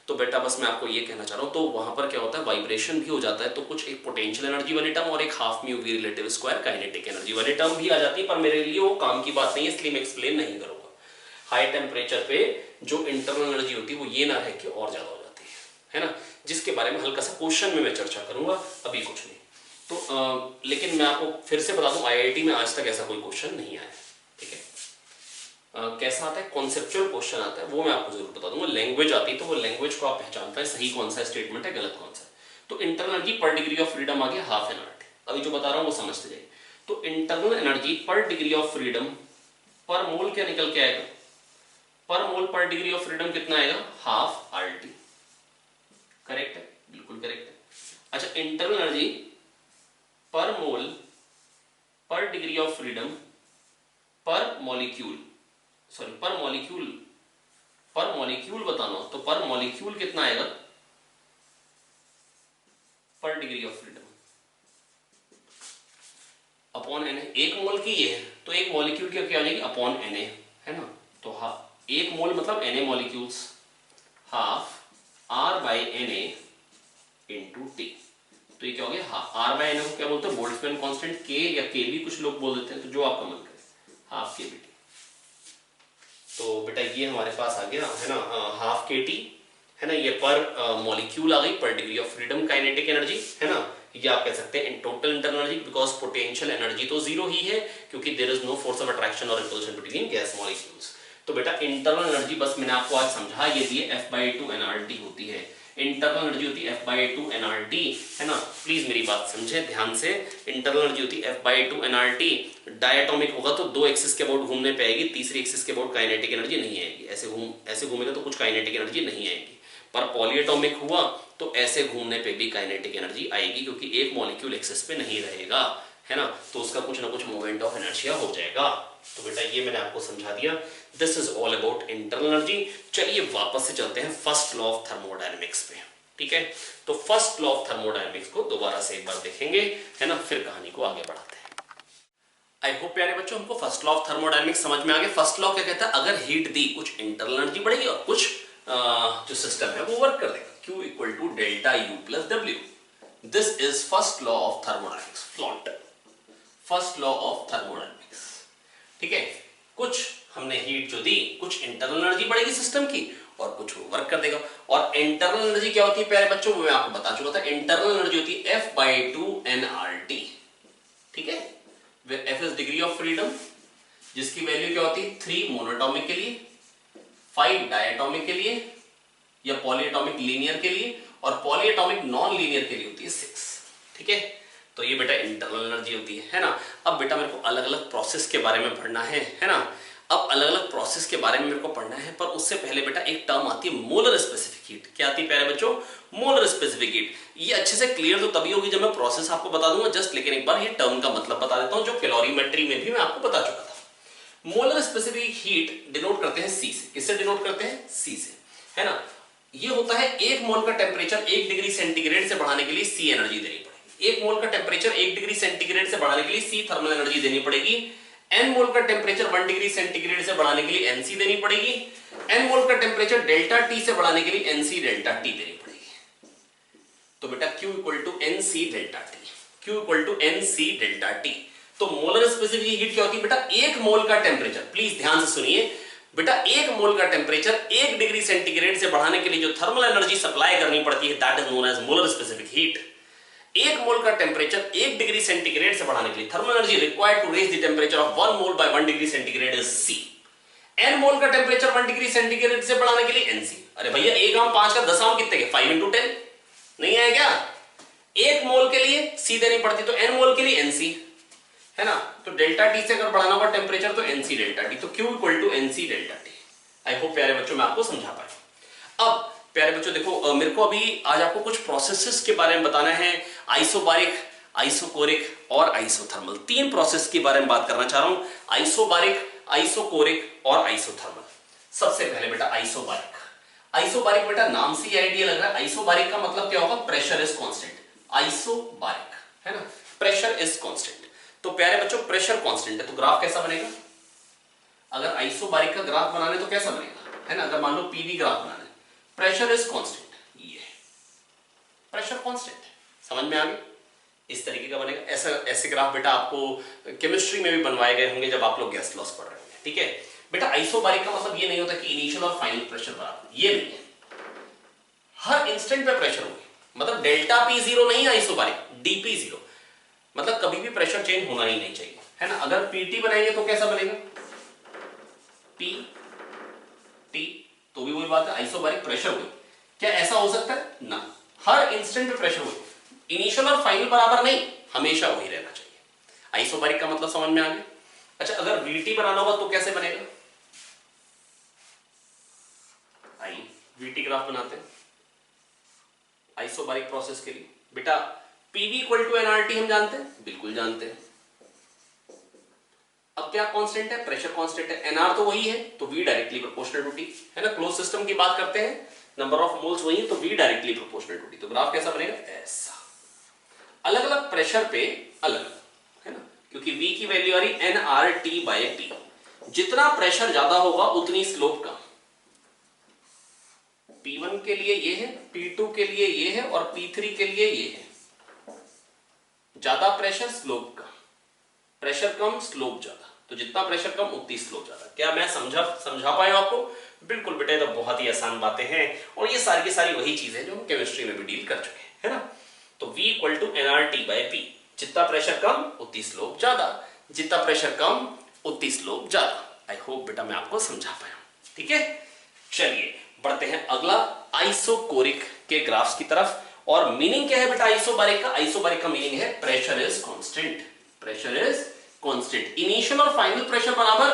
तो बेटा बस मैं आपको ये कहना चाह रहा हूँ, तो वहां पर क्या होता है वाइब्रेशन भी हो जाता है, तो कुछ एक पोटेंशियल एनर्जी वाली टर्म और एक half mu V relative square kinetic energy वाली टर्म भी आ जाती है, पर मेरे लिए वो काम की बात नहीं है इसलिए मैं एक्सप्लेन नहीं करूंगा। हाई टेम्परेचर पे जो इंटरनल एनर्जी होती है वो ये ना रह के और ज्यादा हो जाती है ना, जिसके बारे में हल्का सा क्वेश्चन में मैं चर्चा करूंगा, अभी कुछ नहीं। तो लेकिन मैं आपको फिर से बता दूं आईआईटी में आज तक ऐसा कोई क्वेश्चन नहीं आया, ठीक है। कैसा आता है कॉन्सेप्चुअल क्वेश्चन आता है वो मैं आपको जरूर बता दूंगा। लैंग्वेज आती है तो वो लैंग्वेज को आप पहचानते हैं सही कौन सा स्टेटमेंट है गलत कौन सा है। तो इंटरनल एनर्जी पर डिग्री ऑफ फ्रीडम आ गया 1/2 nRT, अभी जो बता रहा हूं वो समझते जाइए। तो इंटरनल एनर्जी पर डिग्री ऑफ फ्रीडम पर मोल क्या निकल के आएगा, पर मोल पर डिग्री ऑफ फ्रीडम कितना आएगा 1/2 RT, करेक्ट है, बिल्कुल करेक्ट है। अच्छा, इंटरनल एनर्जी पर मोल पर डिग्री ऑफ फ्रीडम पर मॉलिक्यूल, सॉरी पर मॉलिक्यूल बताना तो पर मॉलिक्यूल कितना आएगा पर degree of freedom upon Na। एक मोल की ये है तो एक मॉलिक्यूल की क्या हो जाएगी अपॉन Na, है ना। तो हाँ, एक मोल मतलब Na molecules, 1/2 R/Na into T। तो ये क्या हो गया R/Na को क्या बोलते हैं बोल्ट्जमैन कांस्टेंट, K या K भी कुछ लोग बोल देते हैं, तो जो आपका मन करे 1/2 kBT। तो बेटा ये हमारे पास आ गया, है ना, 1/2 kT, है ना। ये पर मॉलिक्यूल आ गई पर degree of freedom kinetic energy, है ना। ये आप कह सकते हैं in total internal energy, because potential energy तो 0 ही है क्योंकि there is no force of attraction और रिपल्शन बिटवीन गैस मॉलिक्यूल्स। तो बेटा इंटरनल एनर्जी बस मैंने आपको आज समझा ये दिए F/2 nRT होती है, इंटरनल एनर्जी होती है F/2 nRT, है ना। प्लीज मेरी बात समझे ध्यान से, इंटरनल एनर्जी होती है F/2 nRT। डायटोमिक होगा तो 2 एक्सिस के अबाउट घूमने पे आएगी, तीसरी एक्सिस के अबाउट काइनेटिक एनर्जी नहीं आएगी, ऐसे घूमेगा तो कुछ काइनेटिक एनर्जी नहीं आएगी। पर पॉलीएटॉमिक हुआ तो ऐसे घूमने पे भी काइनेटिक एनर्जी आएगी क्योंकि एक मॉलिक्यूल एक्सिस पे नहीं रहेगा, है ना, तो उसका कुछ ना कुछ मूवमेंट ऑफ इनर्शिया हो जाएगा। तो बेटा ये मैंने आपको समझा दिया, this is all about internal energy. चलिए वापस से चलते हैं फर्स्ट लॉ ऑफ थर्मोडायनेमिक्स पे, ठीक है। तो फर्स्ट लॉ ऑफ थर्मोडायनेमिक्स को दोबारा से एक बार देखेंगे, है ना, फिर कहानी को आगे बढ़ाते हैं। आई होप प्यारे बच्चों हमको फर्स्ट लॉ ऑफ थर्मोडायनेमिक्स समझ में आ गया। फर्स्ट लॉ क्या कहता है, अगर हीट दी कुछ इंटरनल एनर्जी बढ़ेगी और कुछ जो सिस्टम है वो वर्क कर देगा, Q = ΔU + W। This is first law of thermodynamics, flaunt first law of thermodynamics, ठीक है। कुछ हमने हीट जो दी, कुछ इंटरनल एनर्जी बढ़ेगी सिस्टम की और कुछ वो वर्क कर देगा। और इंटरनल एनर्जी क्या होती है प्यारे बच्चों, वो मैं आपको बता चुका था। इंटरनल एनर्जी होती है F/2 nRT, ठीक है। F is degree of freedom, जिसकी वैल्यू क्या होती है 3 मोनोटॉमिक के लिए, 5 डायटोमिक के लिए या पॉलीएटॉमिक लीनियर के लिए, और पॉलीएटॉमिक नॉन लीनियर के लिए होती है 6, ठीक है। तो ये बेटा इंटरनल एनर्जी होती है ना। अब बेटा मेरे को अलग अलग प्रोसेस के बारे में पढ़ना है ना। अब अलग अलग प्रोसेस के बारे में मेरे को पढ़ना है, पर उससे पहले बेटा एक टर्म आती है मोलर स्पेसिफिक हीट। क्या आती है प्यारे बच्चों? Molar specific heat. ये अच्छे से क्लियर तो तभी होगी जब मैं प्रोसेस आपको बता दूंगा जस्ट, लेकिन एक बार ये टर्म का मतलब बता देता हूं जो कैलोरीमेट्री में भी मैं आपको बता चुका था। मोलर स्पेसिफिक हीट डिनोट करते हैं सी से। किससे डिनोट करते हैं? सी से, है ना। ये होता है 1 मोल का टेम्परेचर 1 डिग्री सेंटीग्रेड से बढ़ाने के लिए सी एनर्जी देनी पड़ेगी। 1 मोल का टेम्परेचर 1 डिग्री सेंटीग्रेड से बढ़ाने के लिए सी थर्मल एनर्जी देनी पड़ेगी। n मोल का टेम्परेचर 1 डिग्री सेंटीग्रेड से बढ़ाने के लिए nc देनी पड़ेगी। n मोल का टेम्परेचर डेल्टा T से बढ़ाने के लिए nc डेल्टा T देनी पड़ेगी। तो बेटा Q equal to nc delta T, Q equal to nc delta T। तो मोलर स्पेसिफिक हीट क्या होती है बेटा? 1 मोल का टेम्परेचर, प्लीज ध्यान से सुनिए बेटा, 1 मोल का टेम्परेचर 1 डिग्री सेंटीग्रेड से बढ़ाने के लिए जो थर्मल एनर्जी सप्लाई करनी पड़ती है that is known as molar specific heat. 1 mole का टेम्परेचर 1 डिग्री सेंटीग्रेड से बढ़ाने के लिए thermal energy required to raise the temperature of 1 mole by 1 degree centigrade is C। n mole का टेम्परेचर 1 डिग्री सेंटीग्रेड से बढ़ाने के लिए nc। अरे भैया 1 आम 5 का 10 आम कितने के? 5 into 10 नहीं आया क्या? 1 मोल के लिए C देनी पड़ती तो n मोल के लिए nc, है ना। तो डेल्टा T से अगर बढ़ाना होगा टेम्परेचर तो nc डेल्टा T, तो Q equal to nc delta T। I hope प्यारे बच्चों मैं आपको समझा पाया। अब प्यारे बच्चों देखो, मेरे को अभी आज आपको कुछ प्रोसेसेस के बारे में बताना है। आइसोबारिक, आइसोकोरिक और आइसोथर्मल, 3 प्रोसेस के बारे में बात करना चाह रहा हूं। आइसोबारिक, आइसोकोरिक और आइसोथर्मल। सबसे पहले बेटा आइसोबारिक। आइसोबारिक बेटा नाम से ही आइडिया लग रहा है। आइसोबारिक का मतलब क्या होगा? Pressure is constant. आइसोबारिक, है ना, प्रेशर इज कांस्टेंट। तो प्यारे बच्चों प्रेशर कांस्टेंट है तो ग्राफ कैसा बनेगा? अगर आइसोबारिक का ग्राफ बनाने तो कैसा बनेगा, है ना। अगर मान लो पीवी ग्राफ बनाना है, प्रेशर इज कांस्टेंट, ये प्रेशर कांस्टेंट, समझ में आ गया? इस तरीके का बनेगा। ऐसा ऐसे ग्राफ बेटा आपको केमिस्ट्री में भी बनवाए गए होंगे जब आप लोग गैस लॉस पढ़ रहे होंगे, ठीक है बेटा। आइसोबारिक का मतलब ये नहीं होता कि इनिशियल और फाइनल प्रेशर बराबर, ये नहीं है। हर इंस्टेंट पे प्रेशर होगी, मतलब डेल्टा पी जीरो नहीं है आइसोबारिक, डीपी जीरो, मतलब कभी भी प्रेशर चेंज होना ही नहीं चाहिए, है ना। अगर पीटी बनाएंगे तो कैसा बनेगा? पी टी, तो भी वही बात है, आइसोबारिक प्रेशर हुई। क्या ऐसा हो सकता है? ना, हर इंस्टेंट पे प्रेशर हुई। इनिशियल और फाइनल बराबर नहीं, हमेशा वही रहना चाहिए। आइसोबारिक का मतलब समझ में आ गया। अच्छा, अगर वीटी बनाना होगा तो कैसे बनेगा? आई वीटी ग्राफ बनाते हैं आइसोबारिक प्रोसेस के लिए। बेटा पीवी इक्वल टू एनआरटी हम जानते हैं, बिल्कुल जानते हैं। अब क्या कांस्टेंट है? प्रेशर कांस्टेंट है। एनआर तो वही है तो V directly proportional to T, है ना। क्लोज सिस्टम की बात करते हैं, नंबर ऑफ मोल्स वही है तो V directly proportional to T. तो ग्राफ कैसा बनेगा? ऐसा, अलग अलग प्रेशर पे अलग, है ना, क्योंकि वी की वैल्यू आ रही एनआरटी बाय टी। जितना प्रेशर ज्यादा होगा उतनी स्लोप कम। P1 के लिए ये है, P2 के लिए ये है और P3 के लिए ये है। ज्यादा प्रेशर स्लोप कम, प्रेशर कम स्लोप ज्यादा, तो जितना प्रेशर कम उतनी स्लोप ज्यादा। क्या मैं समझा पाया आपको? बिल्कुल बेटा, ये तो बहुत ही आसान बातें हैं और ये सारी की सारी वही चीजें जो हम केमिस्ट्री में भी डील कर चुके हैं, है ना। तो V equal to NRT by P, जितना प्रेशर कम उतनी स्लोप ज्यादा, जितना प्रेशर कम उतनी स्लोप ज्यादा। आई होप बेटा मैं आपको समझा पाया, ठीक है। चलिए बढ़ते हैं अगला आइसोकोरिक के ग्राफ्स की तरफ। और मीनिंग क्या है बेटा आइसोबारिक का? आइसोबारिक का मीनिंग है pressure is constant, pressure is constant. Initial और फाइनल प्रेशर बराबर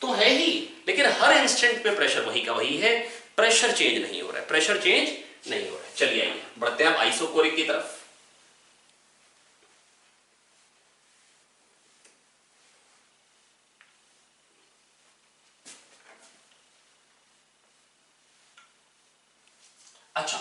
तो है ही, लेकिन हर इंस्टेंट पे प्रेशर वही का वही है, प्रेशर चेंज नहीं हो रहा है, प्रेशर चेंज नहीं हो रहा है। चलिए आइए बढ़ते हैं आइसोकोरिक की तरफ। अच्छा,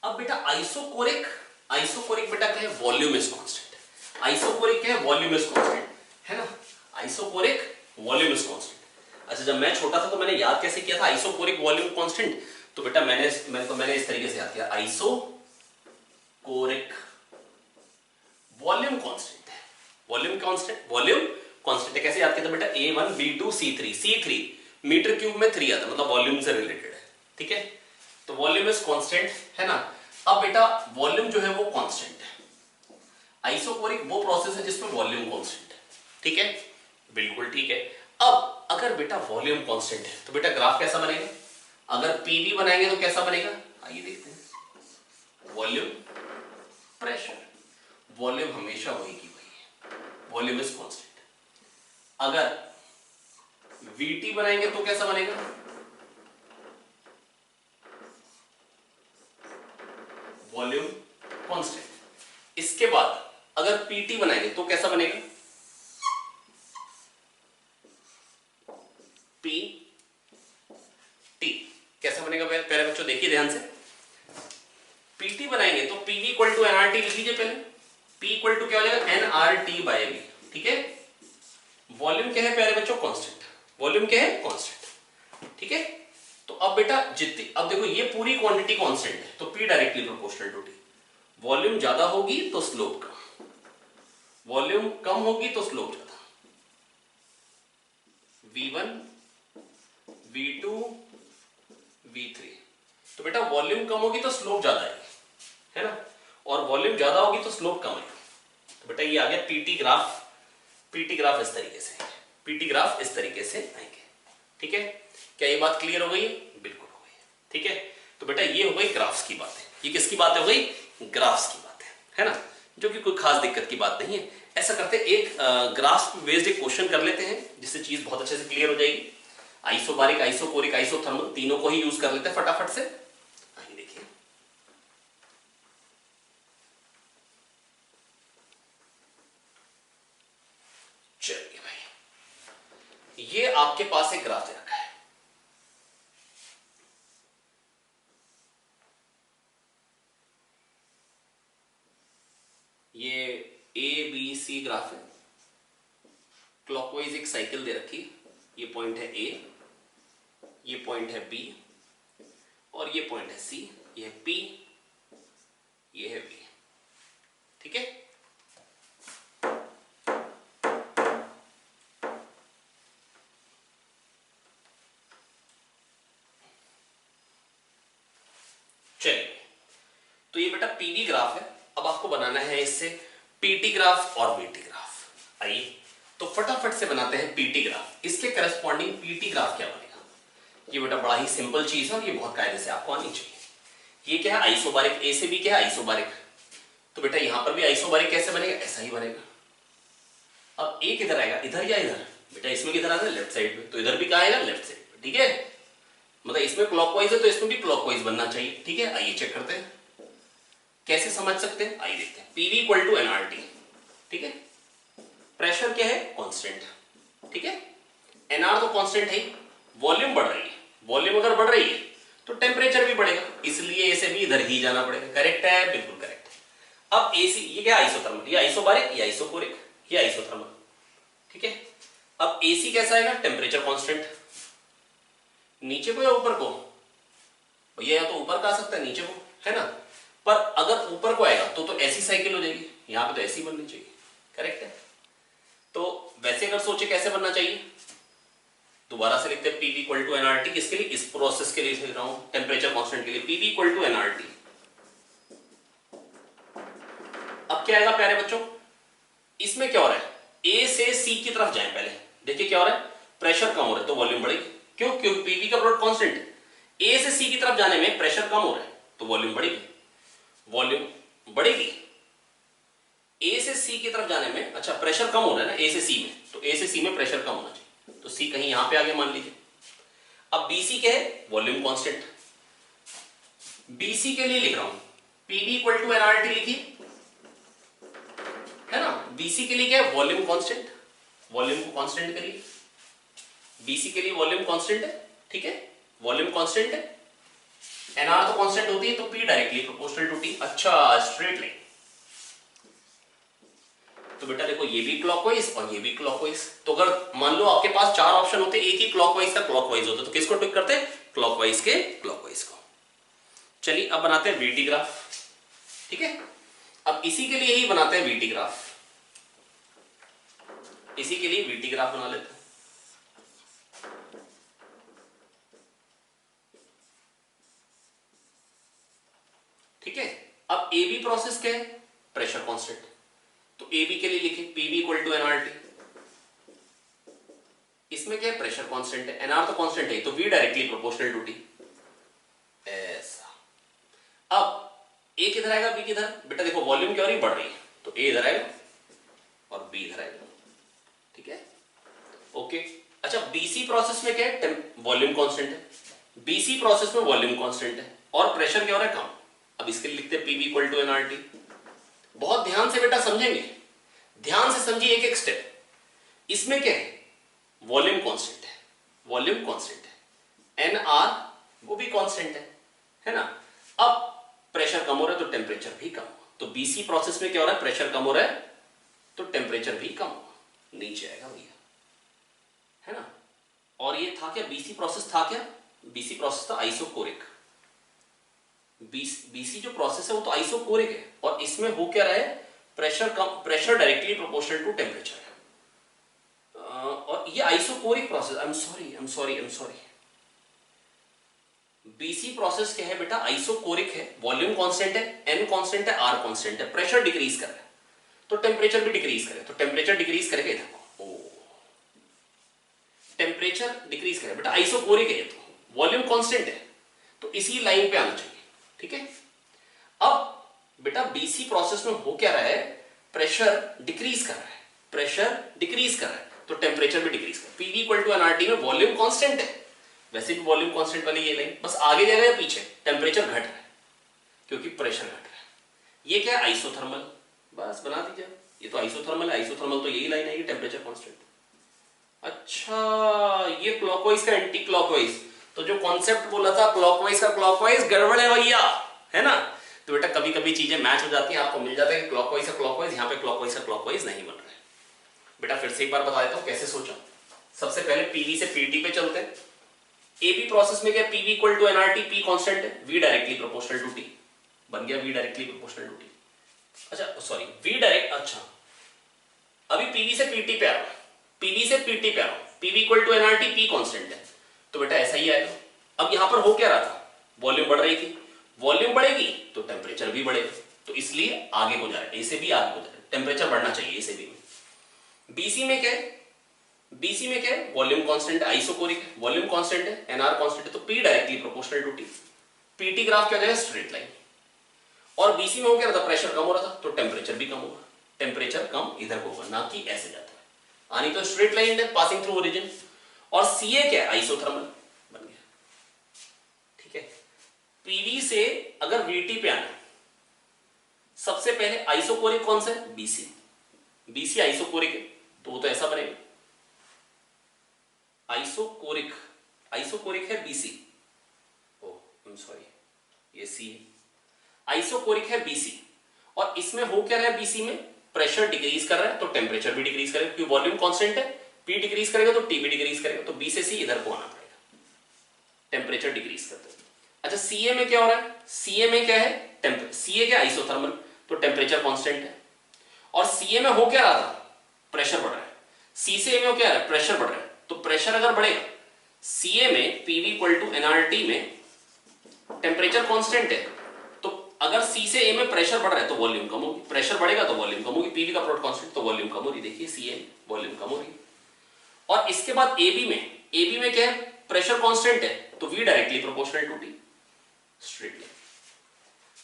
अब बेटा आइसोकोरिक, आइसोकोरिक बेटा क्या है? Volume is constant. आइसोकोरिक क्या है? वॉल्यूम इज कांस्टेंट, है ना। Isochoric volume is constant. अच्छा, जब मैं छोटा था तो मैंने याद कैसे किया था आइसोकोरिक वॉल्यूम कांस्टेंट? तो बेटा मैंने इस तरीके से याद किया, आइसोकोरिक वॉल्यूम कांस्टेंट है, वॉल्यूम कांस्टेंट, वॉल्यूम कांस्टेंट है। कैसे याद किया था बेटा? A1 B2 C3, C3 metre cube में 3 आता, मतलब वॉल्यूम से रिलेटेड है, ठीक है। तो वॉल्यूम इज कांस्टेंट, है ना। अब बेटा वॉल्यूम जो है वो कांस्टेंट है। आइसोकोरिक वो प्रोसेस है जिसमें वॉल्यूम कांस्टेंट है, ठीक है, बिल्कुल ठीक है। अब अगर बेटा वॉल्यूम कांस्टेंट है तो बेटा ग्राफ कैसा बनेगा? अगर पीवी बनाएंगे तो कैसा बनेगा? आइए देखते हैं। वॉल्यूम, प्रेशर, वॉल्यूम हमेशा वही की वही है, वॉल्यूम इज कांस्टेंट। अगर VT बनाएंगे तो कैसा बनेगा, वॉल्यूम कांस्टेंट। इसके बाद अगर PT बनाएंगे तो कैसा बनेगा, PT कैसा बनेगा पहले बच्चों देखिए ध्यान से। PT बनाएंगे तो PV इक्वल टू NRT लिख लीजिए पहले। P इक्वल टू क्या हो जाएगा, NRT बाय V, ठीक है। वॉल्यूम क्या है प्यारे बच्चों, कांस्टेंट, वॉल्यूम क्या है, कांस्टेंट, ठीक है। तो अब बेटा जितनी, अब देखो ये पूरी क्वांटिटी कांस्टेंट है तो P directly proportional to T। Volume ज्यादा होगी तो स्लोप कम, वॉल्यूम कम होगी तो स्लोप ज्यादा। V1 V2 V3, तो बेटा वॉल्यूम कम होगी तो स्लोप ज्यादा आएगी, है ना, और वॉल्यूम ज्यादा होगी तो स्लोप कम आएगी। तो बेटा ये आ गया PT ग्राफ। PT ग्राफ इस तरीके से, PT ग्राफ इस तरीके से आएंगे, ठीक है। क्या ये बात क्लियर हो गई, बिल्कुल हो गई, ठीक है। तो बेटा ये हो गई ग्राफ्स की बातें। ये किसकी बात हो गई, ग्राफ्स की बातें, है ना, जो कि कोई खास दिक्कत की बात नहीं है। ऐसा करते हैं एक ग्राफ्स बेस्ड एक क्वेश्चन कर लेते हैं जिससे चीज बहुत अच्छे से क्लियर हो जाएगी। आइसोबारिक, आइसोकोरिक, आइसोथर्मल तीनों को ही यूज कर लेते हैं फटाफट से। आइए देखिए, चलिए भाई, ये आपके पास एक ग्राफ दे रखा है, ये ABC ग्राफ है। क्लॉकवाइज एक साइकिल दे रखी है, ये पॉइंट है A, ये पॉइंट है B, और ये पॉइंट है C, ये है P, ये है V, ठीक है। चलिए, तो ये बेटा PV ग्राफ है। अब आपको बनाना है इससे PT ग्राफ और VT ग्राफ। आइए तो फटाफट से बनाते हैं PT ग्राफ। इसके करस्पॉन्डिंग PT ग्राफ क्या बनेगा, ये बेटा बड़ा ही सिंपल चीज है और ये बहुत कायदे से आपको आनी चाहिए। ये क्या है, आइसोबारिक। A से B क्या है, आइसोबारिक। तो बेटा यहां पर भी आइसोबारिक कैसे बनेगा, ऐसा ही बनेगा। अब A किधर आएगा, इधर या इधर, बेटा इसमें किधर आता है, लेफ्ट साइड में, तो इधर भी कहां आएगा, लेफ्ट साइड में, ठीक है। मतलब इसमें क्लॉकवाइज है तो इसमें भी क्लॉकवाइज बनना चाहिए, ठीक है। आइए चेक करते हैं कैसे समझ सकते हैं, आइए देखते हैं। PV इक्वल टू NRT, ठीक है। प्रेशर क्या है, कांस्टेंट, ठीक है। NR तो कांस्टेंट है, वॉल्यूम बढ़ रही है, वॉल्यूम अगर बढ़ रही है तो टेम्परेचर भी बढ़ेगा, इसलिए इसे भी इधर ही जाना पड़ेगा। करेक्ट है, बिल्कुल करेक्ट है। अब AC ये क्या, आइसोथर्मल, ये आइसोबारिक, ये आइसोकोरिक, ये आइसोथर्मल, ठीक है। अब AC कैसा आएगा, टेम्परेचर कांस्टेंट। नीचे को या ऊपर को, भैया या तो ऊपर का आ सकता है नीचे को, है ना, पर अगर ऊपर को आएगा तो ऐसी साइकिल हो जाएगी, यहां पे तो ऐसी बननी चाहिए, करेक्ट है। तो वैसे अगर सोचे कैसे बनना चाहिए, दोबारा से लिखते हैं PV इक्वल टू NRT। किसके लिए, इस प्रोसेस के लिए लिख रहा हूं, टेम्परेचर कांस्टेंट के लिए PV इक्वल टू NRT। अब क्या आएगा प्यारे बच्चों, इसमें क्या हो रहा है, A से C की तरफ जाए, पहले देखिए क्या हो रहा है, प्रेशर कम हो रहा है तो वॉल्यूम बढ़ेगी, क्यों, क्योंकि PV का प्रोडक्ट कांस्टेंट है। A से C की तरफ जाने में प्रेशर कम हो रहा है तो वॉल्यूम बढ़ेगी, वॉल्यूम बढ़ेगी। A से C की तरफ जाने में, अच्छा प्रेशर कम हो रहा है ना A से C में, तो A से C में प्रेशर कम होना चाहिए, तो C कहीं यहां पे आ गया मान लीजिए। अब BC क्या है, वॉल्यूम कांस्टेंट। BC के लिए लिख रहा हूं PV इक्वल टू NRT लिखिए, है ना। BC के लिए क्या है, वॉल्यूम कांस्टेंट, वॉल्यूम को कांस्टेंट करिए। BC के लिए वॉल्यूम कांस्टेंट है, ठीक है, वॉल्यूम कांस्टेंट है। NR तो कांस्टेंट होती है तो P directly proportional to T। अच्छा, स्ट्रेट लाइन, तो बेटा देखो ये भी क्लॉकवाइज और ये भी क्लॉकवाइज। तो अगर मान लो आपके पास चार ऑप्शन होते, एक ही क्लॉकवाइज का क्लॉकवाइज होता, तो किसको टिक करते, क्लॉकवाइज के क्लॉकवाइज को। चलिए अब बनाते हैं VT ग्राफ, ठीक है। अब इसी के लिए ही बनाते हैं VT ग्राफ, इसी के लिए VT ग्राफ बना लेते हैं। ठीक है। अब AB प्रोसेस क्या है, प्रेशर कांस्टेंट, तो AB के लिए लिखे PV इक्वल टू NRT। इसमें क्या है, प्रेशर कांस्टेंट है, NR तो कांस्टेंट है, तो V directly proportional to T, ऐसा। अब A किधर आएगा, B किधर, बेटा देखो वॉल्यूम क्या हो रही है, बढ़ रही है, तो A इधर आएगा और B इधर आएगा, ठीक है, ओके। अच्छा, बीसी प्रोसेस में क्या है, वॉल्यूम कांस्टेंट है, बीसी प्रोसेस में वॉल्यूम कांस्टेंट है और प्रेशर क्या हो रहा है, कम। अब इसके लिए लिखते हैं पीवी इक्वल टू एनआरटी। बहुत ध्यान से बेटा समझेंगे, ध्यान से समझिए एक एक स्टेप। इसमें क्या है, वॉल्यूम कांस्टेंट है, वॉल्यूम कांस्टेंट है, एन आर वो भी कांस्टेंट है ना। अब प्रेशर कम हो रहा है तो टेम्परेचर भी कम हो, तो बीसी प्रोसेस में क्या हो रहा है, प्रेशर कम हो रहा है तो टेम्परेचर भी कम होगा, नीचे आएगा भैया, है ना। और ये था क्या, बीसी प्रोसेस था क्या, बीसी प्रोसेस था आइसोकोरिक। बीसी जो प्रोसेस है वो तो आइसोकोरिक है और इसमें हो क्या रहा है, प्रेशर कम, pressure directly proportional to temperature है। और ये isochoric process, I am sorry, BC process क्या है बेटा, आइसोकोरिक है, वॉल्यूम कांस्टेंट है, एन कांस्टेंट है, आर कांस्टेंट है, प्रेशर डिक्रीज कर रहा है तो टेम्परेचर भी डिक्रीज करे, तो टेम्परेचर डिक्रीज करेगा इधर को, टेम्परेचर डिक्रीज करे बेटा, आइसोकोरिक है तो वॉल्यूम कांस्टेंट है तो इसी लाइन पे आना चाहिए, ठीक है। अब बेटा बीसी प्रोसेस में हो क्या रहा है, प्रेशर डिक्रीज कर रहा है, प्रेशर डिक्रीज कर रहा है तो टेम्परेचर भी डिक्रीज कर, पीवी इक्वल टू एनआरटी में वॉल्यूम कांस्टेंट है, वैसे भी वॉल्यूम कांस्टेंट वाली ये लाइन, बस आगे जा रहा है पीछे, टेम्परेचर घट रहा है क्योंकि प्रेशर घट रहा है। ये क्या है, आइसोथर्मल, बस बना दीजिए, ये तो आइसोथर्मल है, आइसोथर्मल तो यही लाइन है, ये टेम्परेचर कांस्टेंट। अच्छा, ये क्लॉकवाइज का एंटी क्लॉकवाइज, तो जो कॉन्सेप्ट बोला था क्लॉकवाइज का क्लॉकवाइज गड़बड़ है भैया, है ना। तो बेटा कभी कभी चीजें मैच हो जाती हैं, आपको मिल जाता है कि क्लॉकवाइज का क्लॉकवाइज, यहाँ पे क्लॉकवाइज का क्लॉकवाइज नहीं बन रहा है। बेटा फिर से एक बार बता देता हूँ कैसे सोचा। सबसे पहले पीवी से पीटी पे चलते हैं। एबी प्रोसेस में क्या, PV equal to NRT, P constant है, V directly proportional to T, बन गया V directly proportional to T. अच्छा सॉरी, वी डायरेक्ट, अच्छा अभी पीवी से पीटी पे आ रहा हूं, पीवी से पीटी पे आ रहा हूं, PV equal to NRT, P constant है तो बेटा ऐसा ही आएगा। अब यहां पर हो क्या रहा था, वॉल्यूम बढ़ रही थी, वॉल्यूम बढ़ेगी तो टेम्परेचर भी बढ़ेगा, तो इसलिए आगे को जा रहा है, ए से भी आगे को जा रहा है, टेम्परेचर बढ़ना चाहिए ए से भी। बीसी में क्या है, बीसी में क्या है, वॉल्यूम कांस्टेंट है, आइसोकोरिक है, वॉल्यूम कांस्टेंट है, एनआर कांस्टेंट है तो P directly proportional to T, PT graph क्या हो जाएगा, स्ट्रेट लाइन। और बीसी में हो क्या रहा था, प्रेशर कम हो रहा था तो टेम्परेचर भी कम होगा, टेम्परेचर कम इधर को होगा, ना कि ऐसे जाता है, आनी तो स्ट्रेट लाइन है पासिंग थ्रू ओरिजिन। और सीए क्या है, आइसोथर्मल बन गया, ठीक है। पीवी से अगर वीटी पे आना, सबसे पहले आइसोकोरिक कौन सा है, बीसी, बीसी आइसोकोरिक है तो वो तो ऐसा बनेगा, आइसोकोरिक, आइसोकोरिक है BC, oh I am sorry ये सी है, आइसोकोरिक है बीसी। और इसमें हो क्या रहा है, बीसी में प्रेशर डिक्रीज कर रहा है तो टेम्परेचर भी डिक्रीज करेगा क्योंकि वॉल्यूम कांस्टेंट है, पी डिक्रीज करेगा तो टी भी डिक्रीज करेगा, तो बी से सी इधर को आना पड़ेगा, टेम्परेचर डिक्रीज करते हैं। अच्छा सीए में क्या हो रहा है, सीए में क्या है, सीए क्या आइसोथर्मल तो टेम्परेचर कांस्टेंट है, और सीए में हो क्या रहा था, प्रेशर बढ़ रहा है, सी से ए में हो क्या रहा है, प्रेशर बढ़ रहा है, तो प्रेशर अगर बढ़ेगा, सीए में पीवी इक्वल टू एनआरटी में टेम्परेचर कांस्टेंट है, तो अगर सी से ए में प्रेशर बढ़ रहा है तो वॉल्यूम कम होगी, प्रेशर बढ़ेगा तो वॉल्यूम कम होगी, पीवी का प्रोडक्ट कांस्टेंट तो वॉल्यूम कम हो रही, देखिए सीए वॉल्यूम कम हो रही। और इसके बाद एबी में क्या है, प्रेशर कांस्टेंट है तो V directly proportional to T, straight line.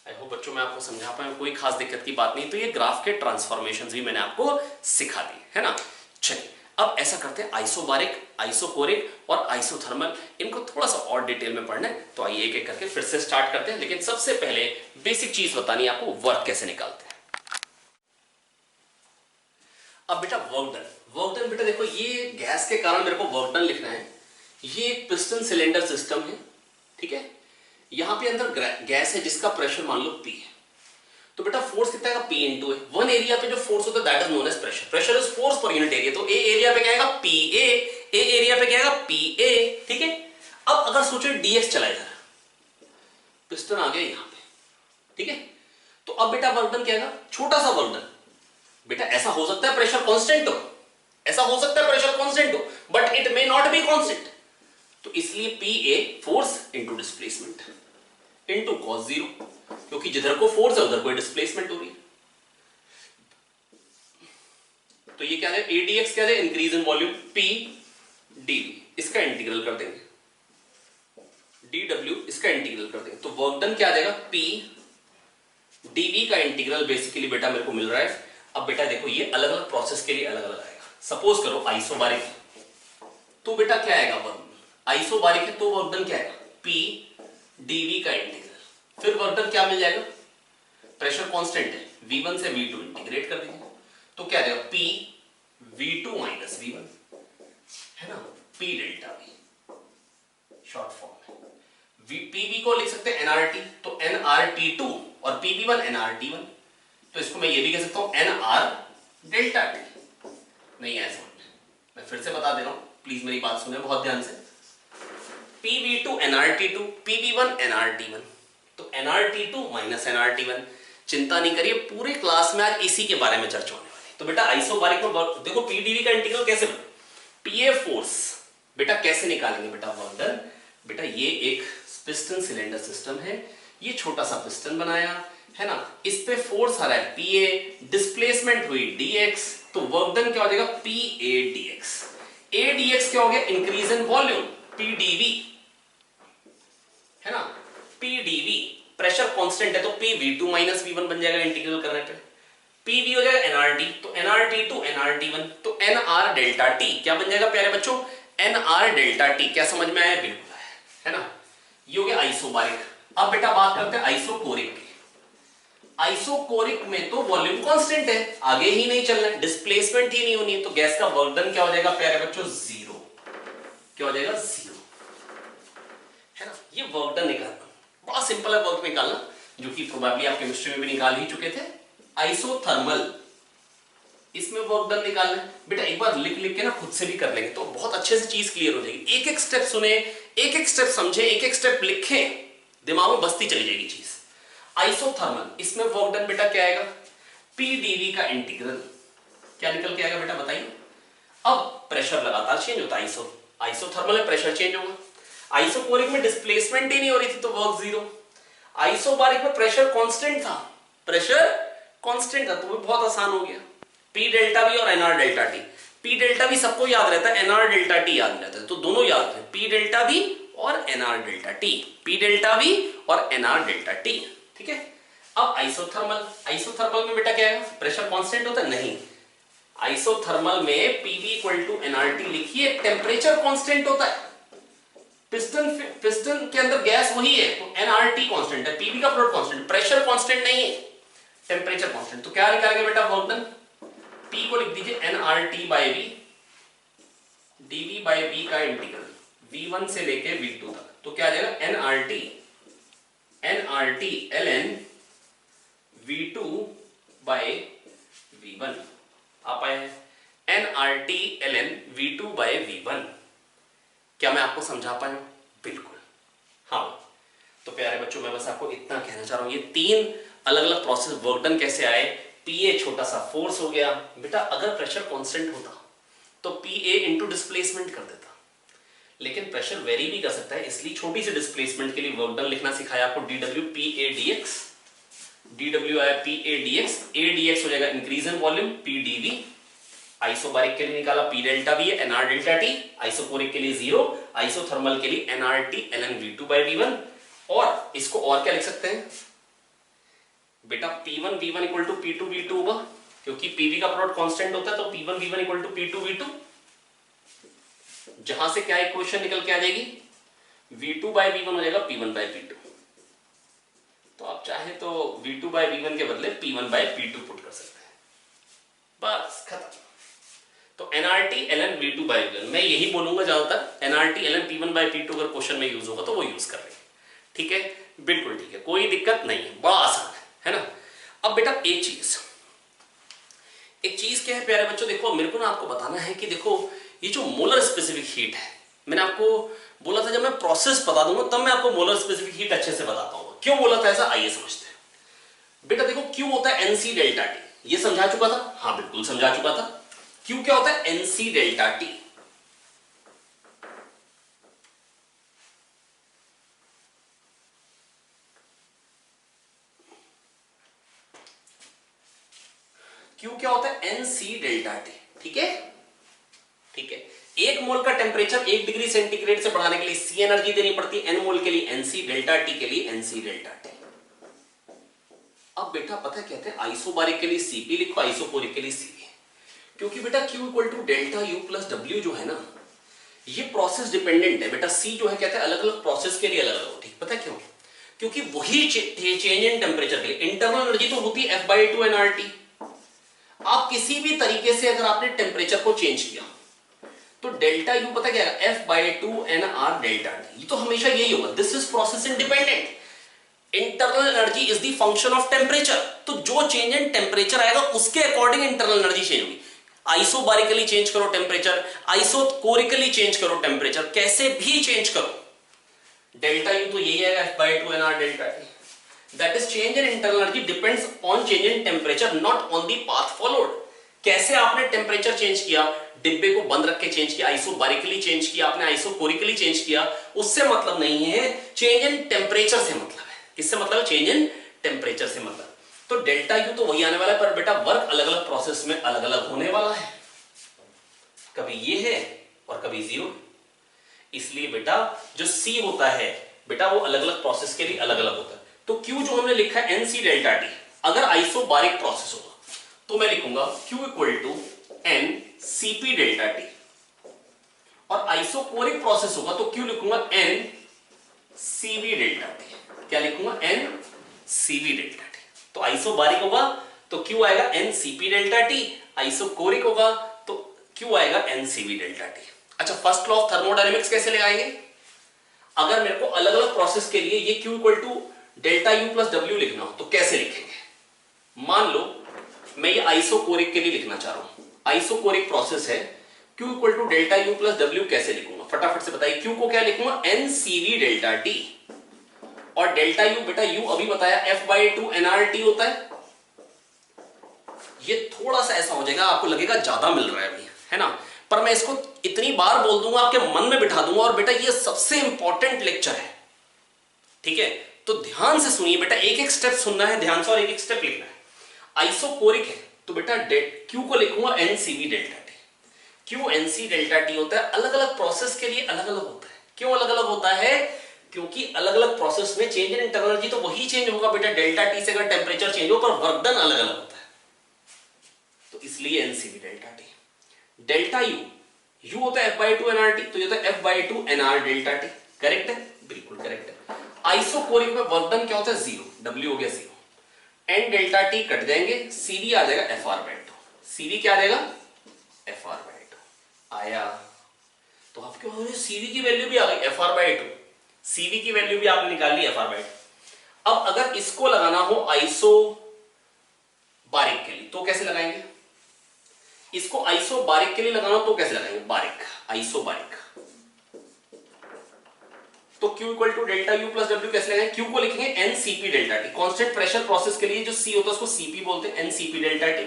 I hope बच्चों मैं आपको समझा पाया, कोई खास दिक्कत की बात नहीं। तो ये ग्राफ के ट्रांसफॉर्मेशंस भी मैंने आपको सिखा दी है ना। चलिए अब ऐसा करते हैं, आइसोबारिक, आइसोकोरिक और आइसोथर्मल, इनको थोड़ा सा और डिटेल में पढ़ना है तो आइए एक एक करके फिर से स्टार्ट करते हैं। लेकिन सबसे पहले बेसिक चीज बतानी है आपको, वर्क कैसे निकालते हैं। अब बेटा वर्क डन, वर्क डन बेटा देखो, ये गैस के कारण मेरे को वर्क डन लिखना है। ये एक पिस्टन सिलेंडर सिस्टम है, ठीक है। यहां पे अंदर गैस है जिसका प्रेशर मान लो P है, तो बेटा फोर्स कितना है, P into A. One area पे जो फोर्स होता है that is known as pressure, pressure is force per unit area, तो ए एरिया पे क्या आएगा PA, ए एरिया पे क्या आएगा PA, ठीक है। अब अगर सोचो dx चला इधर, पिस्टन आ गया यहां पे, ठीक है। तो अब बेटा वर्क डन क्या आएगा, छोटा सा वर्क डन। बेटा ऐसा हो सकता है प्रेशर कांस्टेंट हो, ऐसा हो सकता है प्रेशर कांस्टेंट हो, but it may not be constant, तो इसलिए PA force into displacement into cos 0, क्योंकि जिधर को फोर्स है उधर कोई डिस्प्लेसमेंट हो रही है। तो ये क्या है, ADX क्या है, increase in volume, P dV, इसका इंटीग्रल कर देंगे, dW इसका इंटीग्रल कर देंगे, तो वर्क डन क्या आ जाएगा, P dV का इंटीग्रल बेसिकली बेटा मेरे को मिल रहा है। अब बेटा देखो ये अलग अलग प्रोसेस के लिए अलग अलग आएगा। सपोज करो आइसोबारिक, तो बेटा क्या आएगा वर्क, आइसोबारिक है तो वर्क डन क्या आएगा, P dV का इंटीग्रल। फिर वर्क डन क्या मिल जाएगा, प्रेशर कांस्टेंट है V1 से V2 इंटीग्रेट कर दीजिए तो क्या देगा P V2 माइनस V1 है ना, P delta V short form है। PV को लिख सकते हैं NRT, तो NRT2 और PV1 NRT1, तो इसको मैं ये भी कह सकता हूं NR डेल्टा T। नहीं है समझ में, मैं फिर से बता दे रहा हूं, प्लीज मेरी बात सुने बहुत ध्यान से। PV2 NRT2 PV1 NRT1, तो NRT2 माइनस NRT1। चिंता नहीं करिए, पूरे क्लास में आज इसी के बारे में चर्चा होने वाली है। तो बेटा आइसोबारिक में देखो PdV का इंटीग्रल कैसे बना, PA फोर्स बेटा कैसे निकालेंगे बेटा वर्क डन। बेटा ये एक पिस्टन सिलेंडर सिस्टम है, ये छोटा सा पिस्टन बनाया है ना, इस पे फोर्स आ रहा है PA, डिस्प्लेसमेंट हुई dx, तो वर्क डन क्या हो जाएगा PA dx। A dx क्या हो गया, इंक्रीज इन वॉल्यूम PdV है ना, PdV प्रेशर कांस्टेंट है तो PV2 माइनस V1 बन जाएगा इंटीग्रल करने पे, PV हो जाएगा NRT, तो NRT2 NRT1, तो NR डेल्टा T क्या बन जाएगा प्यारे बच्चों, NR डेल्टा T। क्या समझ में आया, बिल्कुल है ना, ये हो गया आइसोबारिक। अब बेटा बात करते हैं आइसोकोरिक की। आइसोकोरिक में तो वॉल्यूम कांस्टेंट है, आगे ही नहीं चलना है, डिस्प्लेसमेंट ही नहीं होनी है, तो गैस का वर्क डन क्या हो जाएगा प्यारे बच्चों, जीरो। क्या हो जाएगा, जीरो है ना। ये वर्क डन निकालना बड़ा सिंपल है, वर्क निकालना, जो कि प्रोबेबली आप केमिस्ट्री में भी निकाल ही चुके थे। आइसोथर्मल, इसमें वर्क डन निकालना है बेटा, एक बार लिख लिख के ना खुद से भी कर लेंगे तो बहुत अच्छे से चीज क्लियर हो जाएगी। एक एक स्टेप सुने, एक एक स्टेप समझे, एक एक स्टेप लिखें, दिमाग में बसती चली जाएगी चीज। आइसोथर्मल, इसमें वर्क डन बेटा क्या आएगा, PdV का इंटीग्रल क्या निकल के आएगा बेटा बताइए। अब प्रेशर लगातार चेंज होता है, आइसोथर्मल में प्रेशर चेंज होगा। आइसोकोरिक में डिस्प्लेसमेंट ही नहीं हो रही थी तो वर्क जीरो। आइसोबारिक में प्रेशर कांस्टेंट था, तो वो बहुत आसान हो गया, P डेल्टा V और NR delta T। P delta V सबको याद रहता है, NR डेल्टा T याद रहता है, तो दोनों याद रहे, P डेल्टा V और NR delta T, P delta V और NR डेल्टा T, ठीक है। अब आइसोथर्मल में बेटा क्या है, प्रेशर कांस्टेंट होता है, नहीं, आइसोथर्मल में PV इक्वल टू NRT लिखिए, टेम्परेचर कांस्टेंट होता है, पिस्टन के अंदर गैस वही है, तो NRT कांस्टेंट है, PV का प्रोडक्ट कांस्टेंट, प्रेशर कांस्टेंट नहीं है, टेम्परेचर कांस्टेंट। तो क्या निकालेंगे बेटा वर्क डन, P को लिख दीजिए NRT by V, dV by V का इंटीग्रल V1 से लेके V2 तक, तो क्या आ जाएगा NRT ln V2 bye V1 आ पाए हैं, NRT ln V2 bye V1। क्या मैं आपको समझा पाया, बिल्कुल हाँ। तो प्यारे बच्चों मैं बस आपको इतना कहना चाह रहा हूं, ये तीन अलग अलग प्रोसेस वर्क डन कैसे आए। PA छोटा सा फोर्स हो गया बेटा, अगर प्रेशर कांस्टेंट होता तो PA इंटू डिस्प्लेसमेंट कर देता, लेकिन प्रेशर वेरी भी कर सकता है, इसलिए छोटी सी डिस्प्लेसमेंट के लिए वर्क डन लिखना सिखाया आपको, dW PA dx, dW आया PA dx, A dx हो जाएगा increase in volume PdV। Isobaric के लिए निकाला P delta V NR delta T, isochoric के लिए जीरो, आइसोथर्मल के लिए NRT ln V2 bye V1। और इसको और क्या लिख सकते हैं बेटा, P1 V1 equal to P2 V2 होगा, क्योंकि PV का प्रोडक्ट कांस्टेंट होता है, तो P1 V1 equal to P2 V2, जहां से क्या इक्वेशन निकल के आ जाएगी, V2 बाय V1 हो जाएगा P1 बाय P2। तो आप चाहे तो V2 बाय V1 के बदले P1 बाय P2 पुट कर सकते हैं, बस खत्म। तो NRT ln V2 bye V1 मैं यही बोलूंगा ज्यादातर, NRT ln P1 bye P2 अगर क्वेश्चन में यूज होगा तो वो यूज कर लेंगे, ठीक है, बिल्कुल ठीक है, कोई दिक्कत नहीं है, बड़ा आसान है ना। अब बेटा एक चीज क्या है प्यारे बच्चों, देखो मेरे को ना आपको बताना है कि देखो ये जो मोलर स्पेसिफिक हीट है, मैंने आपको बोला था जब मैं प्रोसेस बता दूंगा तब मैं आपको मोलर स्पेसिफिक हीट अच्छे से बता पाऊंगा। क्यों बोला था ऐसा, आइए समझते हैं। बेटा देखो क्यों होता है NC डेल्टा T, ये समझा चुका था, हाँ बिल्कुल समझा चुका था। क्यों क्या होता है NC डेल्टा T, क्यों क्या होता है NC डेल्टा T, ठीक है, ठीक है। एक मोल का टेम्परेचर 1 डिग्री सेंटीग्रेड से बढ़ाने के लिए C एनर्जी देनी पड़ती है, N मोल के लिए NC, डेल्टा T के लिए NC डेल्टा T। अब बेटा पता कहते हैं आइसोबारिक के लिए Cp लिखो, आइसोकोरिक के लिए Cv, क्योंकि बेटा Q equal to delta U plus W जो है ना, ये प्रोसेस डिपेंडेंट है बेटा। सी जो है कहते हैं अलग अलग प्रोसेस के लिए अलग अलग होती है। पता है क्यों? क्योंकि वही चेंज इन टेम्परेचर के लिए इंटरनल एनर्जी तो होती है F/2 nRT। आप किसी भी तरीके से अगर आपने टेम्परेचर को चेंज किया तो डेल्टा यू पता क्या है? F/2 nR delta T. ये तो हमेशा यही होगा। This is process independent. Internal energy is the function of temperature. तो जो चेंज इन टेम्परेचर आएगा उसके अकॉर्डिंग इंटरनल एनर्जी चेंज होगी। आइसोबारिकली चेंज करो टेम्परेचर, आइसोकोरिकली चेंज करो टेम्परेचर, कैसे भी चेंज करो, डेल्टा यू तो यही आएगा F/2 nR delta T. That is change in internal energy depends on change in temperature not on the path followed. कैसे आपने टेम्परेचर चेंज किया, डिब्बे को बंद रख के चेंज किया, आइसोबारिकली चेंज किया, आपने आइसोकोरिकली चेंज किया, उससे मतलब नहीं है। चेंज इन टेम्परेचर से मतलब है। किससे मतलब है? चेंज इन टेम्परेचर से मतलब। तो डेल्टा यू तो वही आने वाला है, पर बेटा वर्क अलग अलग प्रोसेस में अलग अलग होने वाला है। कभी ये है और कभी जीरो। इसलिए बेटा जो सी होता है बेटा वो अलग अलग प्रोसेस के लिए अलग अलग होता है। तो क्यू जो हमने लिखा है NC डेल्टा टी, अगर आइसोबारिक प्रोसेस होगा तो मैं लिखूंगा Q equal to NCP delta T, और आइसोकोरिक प्रोसेस होगा तो Q लिखूंगा NCV डेल्टा टी। क्या लिखूंगा? NCV delta T. तो आइसोबारिक होगा तो Q आएगा NCP डेल्टा टी, आइसोकोरिक होगा तो Q आएगा NCV डेल्टा टी। अच्छा, फर्स्ट लॉ ऑफ थर्मोडायनेमिक्स कैसे लगाएंगे? अगर मेरे को अलग अलग प्रोसेस के लिए ये Q equal to delta U plus W लिखना हो तो कैसे लिखेंगे? मान लो मैं ये आइसोकोरिक के लिए लिखना चाह रहा हूं, आइसोकोरिक प्रोसेस है, Q equal to delta U plus W कैसे लिखूंगा? फटाफट से बताइए। Q को क्या लिखूंगा? NCV डेल्टा टी, और डेल्टा यू बेटा यू अभी बताया F/2 nRT होता है। ये थोड़ा सा ऐसा हो जाएगा, आपको लगेगा ज्यादा मिल रहा है अभी, है ना, पर मैं इसको इतनी बार बोल दूंगा, आपके मन में बिठा दूंगा। और बेटा ये सबसे इंपॉर्टेंट लेक्चर है, ठीक है? तो ध्यान से सुनिए बेटा, एक एक स्टेप सुनना है ध्यान से और एक एक स्टेप लिखना है। आइसोकोरिक है तो बेटा Q को लिखूंगा NCV डेल्टा टी। क्यों NC डेल्टा टी होता है? अलग अलग प्रोसेस के लिए अलग अलग होता है। क्यों अलग अलग होता है? क्योंकि अलग अलग प्रोसेस में चेंज इन इंटरनल एनर्जी तो वही चेंज होगा बेटा डेल्टा टी से, अगर टेम्परेचर चेंज हो, पर वर्क डन अलग अलग होता है। तो इसलिए NCV delta T. Delta U होता है F/2 nRT, तो ये होता है F/2 nR delta T. Correct है? बिल्कुल करेक्ट है। आइसोकोरिक में वर्क डन क्या होता है? जीरो, W हो गया zero. N delta T cut जाएंगे, CD आ जाएगा Fr/2। CD क्या आ जाएगा? Fr/2 आया। तो आपके CD की वैल्यू भी आ गई Fr/2, CD की वैल्यू भी आपने निकाल ली Fr/2। अब अगर इसको लगाना हो आइसोबारिक के लिए तो कैसे लगाएंगे? इसको आइसोबारिक के लिए लगाना तो कैसे लगाएंगे? Baric, isobaric. तो Q equal to delta U plus W कैसे लगाएंगे? Q को लिखेंगे NCP delta T. Constant pressure process के लिए जो C होता है उसको CP बोलते हैं, NCP डेल्टा टी।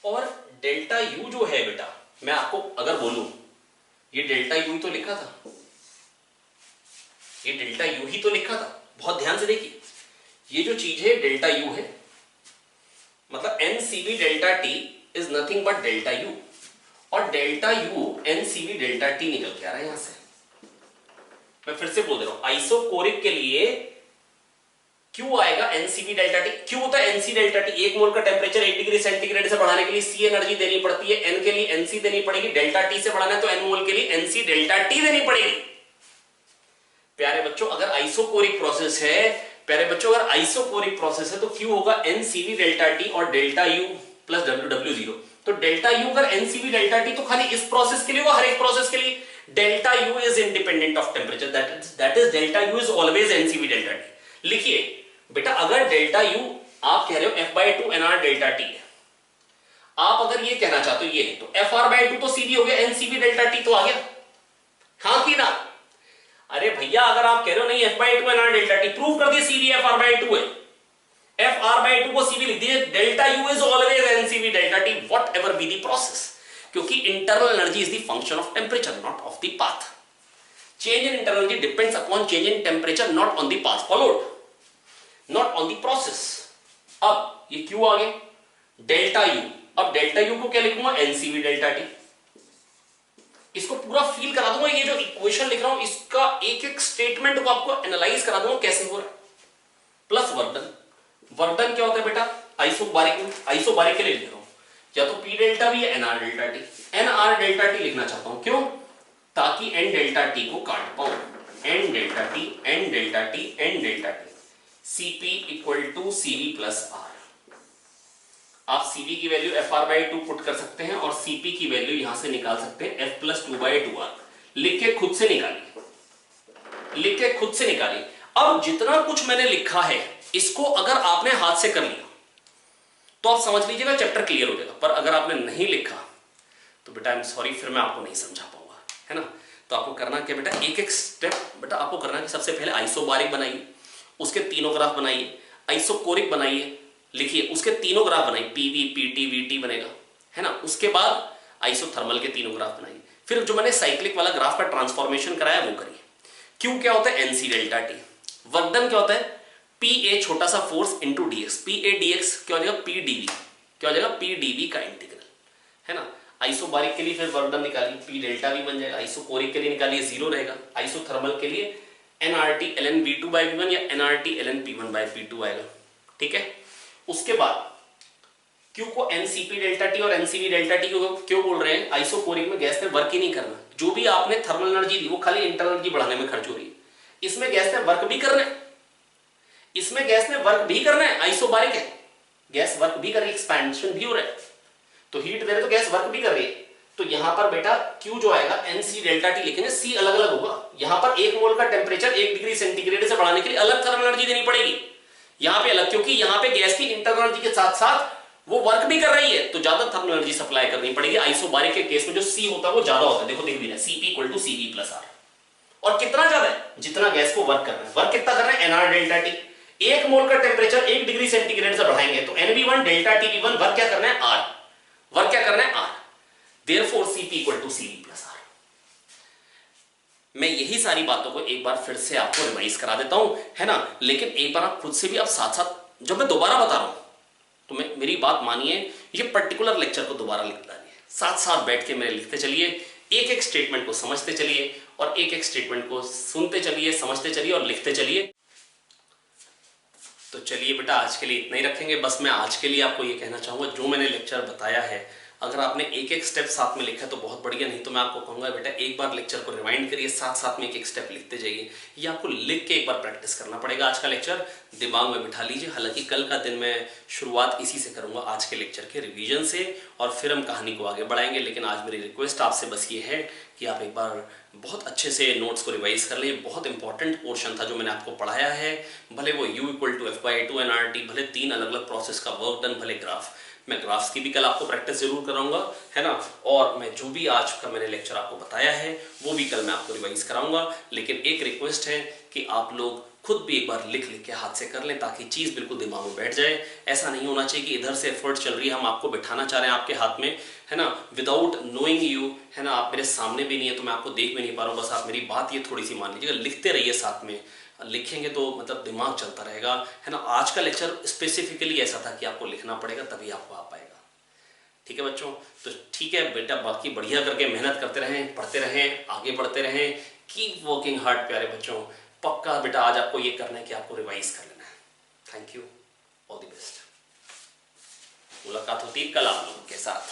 और डेल्टा U जो है बेटा, मैं आपको अगर बोलूं ये डेल्टा U ही तो लिखा था, ये डेल्टा U ही तो लिखा था। बहुत ध्यान से देखिए, ये जो चीज है डेल्टा U है, मतलब NCV delta T is nothing but delta U, और delta U NCV delta T निकल के आ रहा है यहां से। मैं फिर से बोल दे रहा हूं, आइसोकोरिक के लिए Q आएगा NCV डेल्टा टी। Q होता है NC डेल्टा टी। 1 मोल का टेम्परेचर 8 डिग्री सेंटीग्रेड से बढ़ाने के लिए C एनर्जी देनी पड़ती है, N के लिए NC देनी पड़ेगी, डेल्टा T से बढ़ाना है तो N मोल के लिए NC डेल्टा T देनी पड़ेगी। प्यारे बच्चों, अगर आइसोकोरिक प्रोसेस है, प्यारे बच्चों अगर आइसोकोरिक प्रोसेस है तो Q होगा NCV डेल्टा टी और delta U plus W zero. तो डेल्टा U अगर NCV डेल्टा टी तो खाली इस प्रोसेस के लिए होगा, हर एक प्रोसेस के लिए। Delta U is independent of temperature, that is delta U is always NCV delta T. लिखिए बेटा, अगर डेल्टा U आप कह रहे हो F/2 nR डेल्टा टी है, आप अगर ये कहना चाहते हो ये तो Fr/2 तो सीधी हो गया, NCV डेल्टा टी तो आ गया, हाँ कि ना? अरे भैया, अगर आप कह रहे हो नहीं F/2 nR delta T, prove कर दिए सीधी Fr/2 है, Fr/2 को सीधी लिख दिए, delta U is always NCV delta T whatever be the process, क्योंकि internal energy is the function of temperature not of the path. Change in internal energy depends upon change in temperature not on the path followed, not on the process. अब ये Q आ गया, delta U, अब delta U को क्या लिखूंगा? NCV delta T. इसको पूरा फील करा दूंगा, ये जो इक्वेशन लिख रहा हूं इसका एक एक स्टेटमेंट को आपको एनालाइज करा दूंगा कैसे हो रहा है। Plus work done. Work done क्या होता है बेटा? आइसोबारिक के लिए लिख रहा हूं, या तो पी डेल्टा वी या N R delta T. N R delta T लिखना चाहता हूं, क्यों? ताकि एन डेल्टा टी को काट पाऊं। N delta T, N delta T, N delta T, CP equal to CV plus R. आप सीवी की value F R by two put कर सकते हैं और सीपी की वैल्यू यहां से निकाल सकते हैं F plus two by two R. लिख के खुद से निकालिए, लिख के खुद से निकालिए। अब जितना कुछ मैंने लिखा है इसको अगर आपने हाथ से कर लिया तो आप समझ लीजिएगा चैप्टर क्लियर हो जाएगा, पर अगर आपने नहीं लिखा तो बेटा आई एम सॉरी, फिर मैं आपको नहीं समझा पाऊंगा, है ना। तो आपको करना क्या बेटा, एक एक स्टेप बेटा आपको करना कि सबसे पहले आइसोबारिक बनाइए, उसके तीनों ग्राफ बनाइए, आइसोकोरिक बनाइए, लिखिए उसके तीनों ग्राफ बनाइए, पीवी पीटी वीटी बनेगा, है ना। उसके बाद आइसोथर्मल के तीनों ग्राफ बनाइए, फिर जो मैंने साइक्लिक वाला ग्राफ का ट्रांसफॉर्मेशन कराया वो करिए। क्यू क्या होता है, NC delta T. Work done क्या होता है, पी ए छोटा सा force into dx. P A dx क्या हो जाएगा, पी डीवी, क्या हो जाएगा, पी डीवी का इंटीग्रल, है ना। आइसोबारिक के लिए फिर वर्क डन निकालिए, पी डेल्टा वी बन जाएगा। आइसोकोरिक के लिए निकालिए, जीरो रहेगा। आइसोथर्मल के लिए NRT LN V two by V one या NRT LN P one by P two आएगा, ठीक है। उसके बाद क्यू को एनसीपी डेल्टा टी और एनसीवी डेल्टा टी क्यों बोल रहे हैं, आइसोकोरिक में गैस ने वर्क ही नहीं करना। जो भी आपने थर्मल एनर्जी दी वो खाली इंटरनल एनर्जी बढ़ाने में खर्च हो रही है। इसमें गैस ने वर्क भी करना है, इसमें गैस ने वर्क भी करना है। आइसोबारिक है, गैस वर्क भी कर रही है, एक्सपेंशन भी हो रहा है, तो हीट दे रहे तो गैस वर्क भी कर रही है। तो यहां पर बेटा Q जो आएगा एनसी डेल्टा टी लिखेंगे, सी अलग अलग होगा। यहां पर 1 मोल का टेम्परेचर 1 डिग्री सेंटीग्रेड से बढ़ाने के लिए अलग थर्मल एनर्जी देनी पड़ेगी, यहां पे अलग, क्योंकि यहां पे गैस की इंटरनल एनर्जी के साथ साथ वो वर्क भी कर रही है, तो ज्यादा थर्मल एनर्जी सप्लाई करनी पड़ेगी। आइसोबारिक के केस में जो सी होता है वो ज्यादा होता है, देखो दिख भी रहा है, CP equal to CV plus R. और कितना ज्यादा है, जितना गैस को वर्क करना है। वर्क कितना करना है, एनआर डेल्टा टी। 1 मोल का टेम्परेचर 1 डिग्री सेंटीग्रेड से बढ़ाएंगे तो NV1 डेल्टा टीवी1 वर्क क्या करना है, आर। वर्क क्या करना है, R. Therefore CP equal to CV plus R. मैं यही सारी बातों को एक बार फिर से आपको रिवाइज करा देता हूं, है ना। लेकिन एक बार आप खुद से भी आप साथ साथ, जब मैं दोबारा बता रहा हूं तो मेरी बात मानिए, ये पर्टिकुलर लेक्चर को दोबारा लिख डालिए, साथ साथ बैठ के मेरे लिखते चलिए, एक एक स्टेटमेंट को समझते चलिए और एक एक स्टेटमेंट को सुनते चलिए, समझते चलिए और लिखते चलिए। तो चलिए बेटा आज के लिए इतना ही रखेंगे। बस मैं आज के लिए आपको ये कहना चाहूंगा, जो मैंने लेक्चर बताया है अगर आपने एक एक स्टेप साथ में लिखा है तो बहुत बढ़िया, नहीं तो मैं आपको कहूंगा बेटा एक बार लेक्चर को रिवाइंड करिए, साथ साथ में एक एक स्टेप लिखते जाइए। ये आपको लिख के एक बार प्रैक्टिस करना पड़ेगा। आज का लेक्चर दिमाग में बिठा लीजिए। हालांकि कल का दिन मैं शुरुआत इसी से करूंगा, आज के लेक्चर के रिवीजन से, और फिर हम कहानी को आगे बढ़ाएंगे। लेकिन आज मेरी रिक्वेस्ट आपसे बस ये है कि आप एक बार बहुत अच्छे से नोट्स को रिवाइज कर लें। बहुत इंपॉर्टेंट पोर्शन था जो मैंने आपको पढ़ाया है, भले वो U equal to F/2 NRT, भले 3 अलग अलग प्रोसेस का वर्क डन, भले ग्राफ। मैं ग्राफ्स की भी कल आपको प्रैक्टिस जरूर कराऊंगा, है ना। और मैं जो भी आज का मैंने लेक्चर आपको बताया है वो भी कल मैं आपको रिवाइज कराऊंगा। लेकिन एक रिक्वेस्ट है कि आप लोग खुद भी एक बार लिख लिख के हाथ से कर लें, ताकि चीज़ बिल्कुल दिमाग में बैठ जाए। ऐसा नहीं होना चाहिए कि इधर से एफर्ट चल रही है, हम आपको बिठाना चाह रहे हैं आपके हाथ में, है ना, विदाउट नोइंग यू, है ना। आप मेरे सामने भी नहीं है तो मैं आपको देख भी नहीं पा रहा हूँ। बस आप मेरी बात ये थोड़ी सी मान लीजिएगा, लिखते रहिए साथ में। लिखेंगे तो मतलब दिमाग चलता रहेगा, है ना। आज का लेक्चर स्पेसिफिकली ऐसा था कि आपको लिखना पड़ेगा तभी आपको आ पाएगा। ठीक है बच्चों, तो ठीक है बेटा, बाकी बढ़िया करके मेहनत करते रहें, पढ़ते रहें, आगे बढ़ते रहें। कीप वर्किंग हार्ड प्यारे बच्चों। पक्का बेटा आज आपको ये करना है कि आपको रिवाइज कर लेना है। Thank you, all the best. मुलाकात होती है कल आप लोगों के साथ।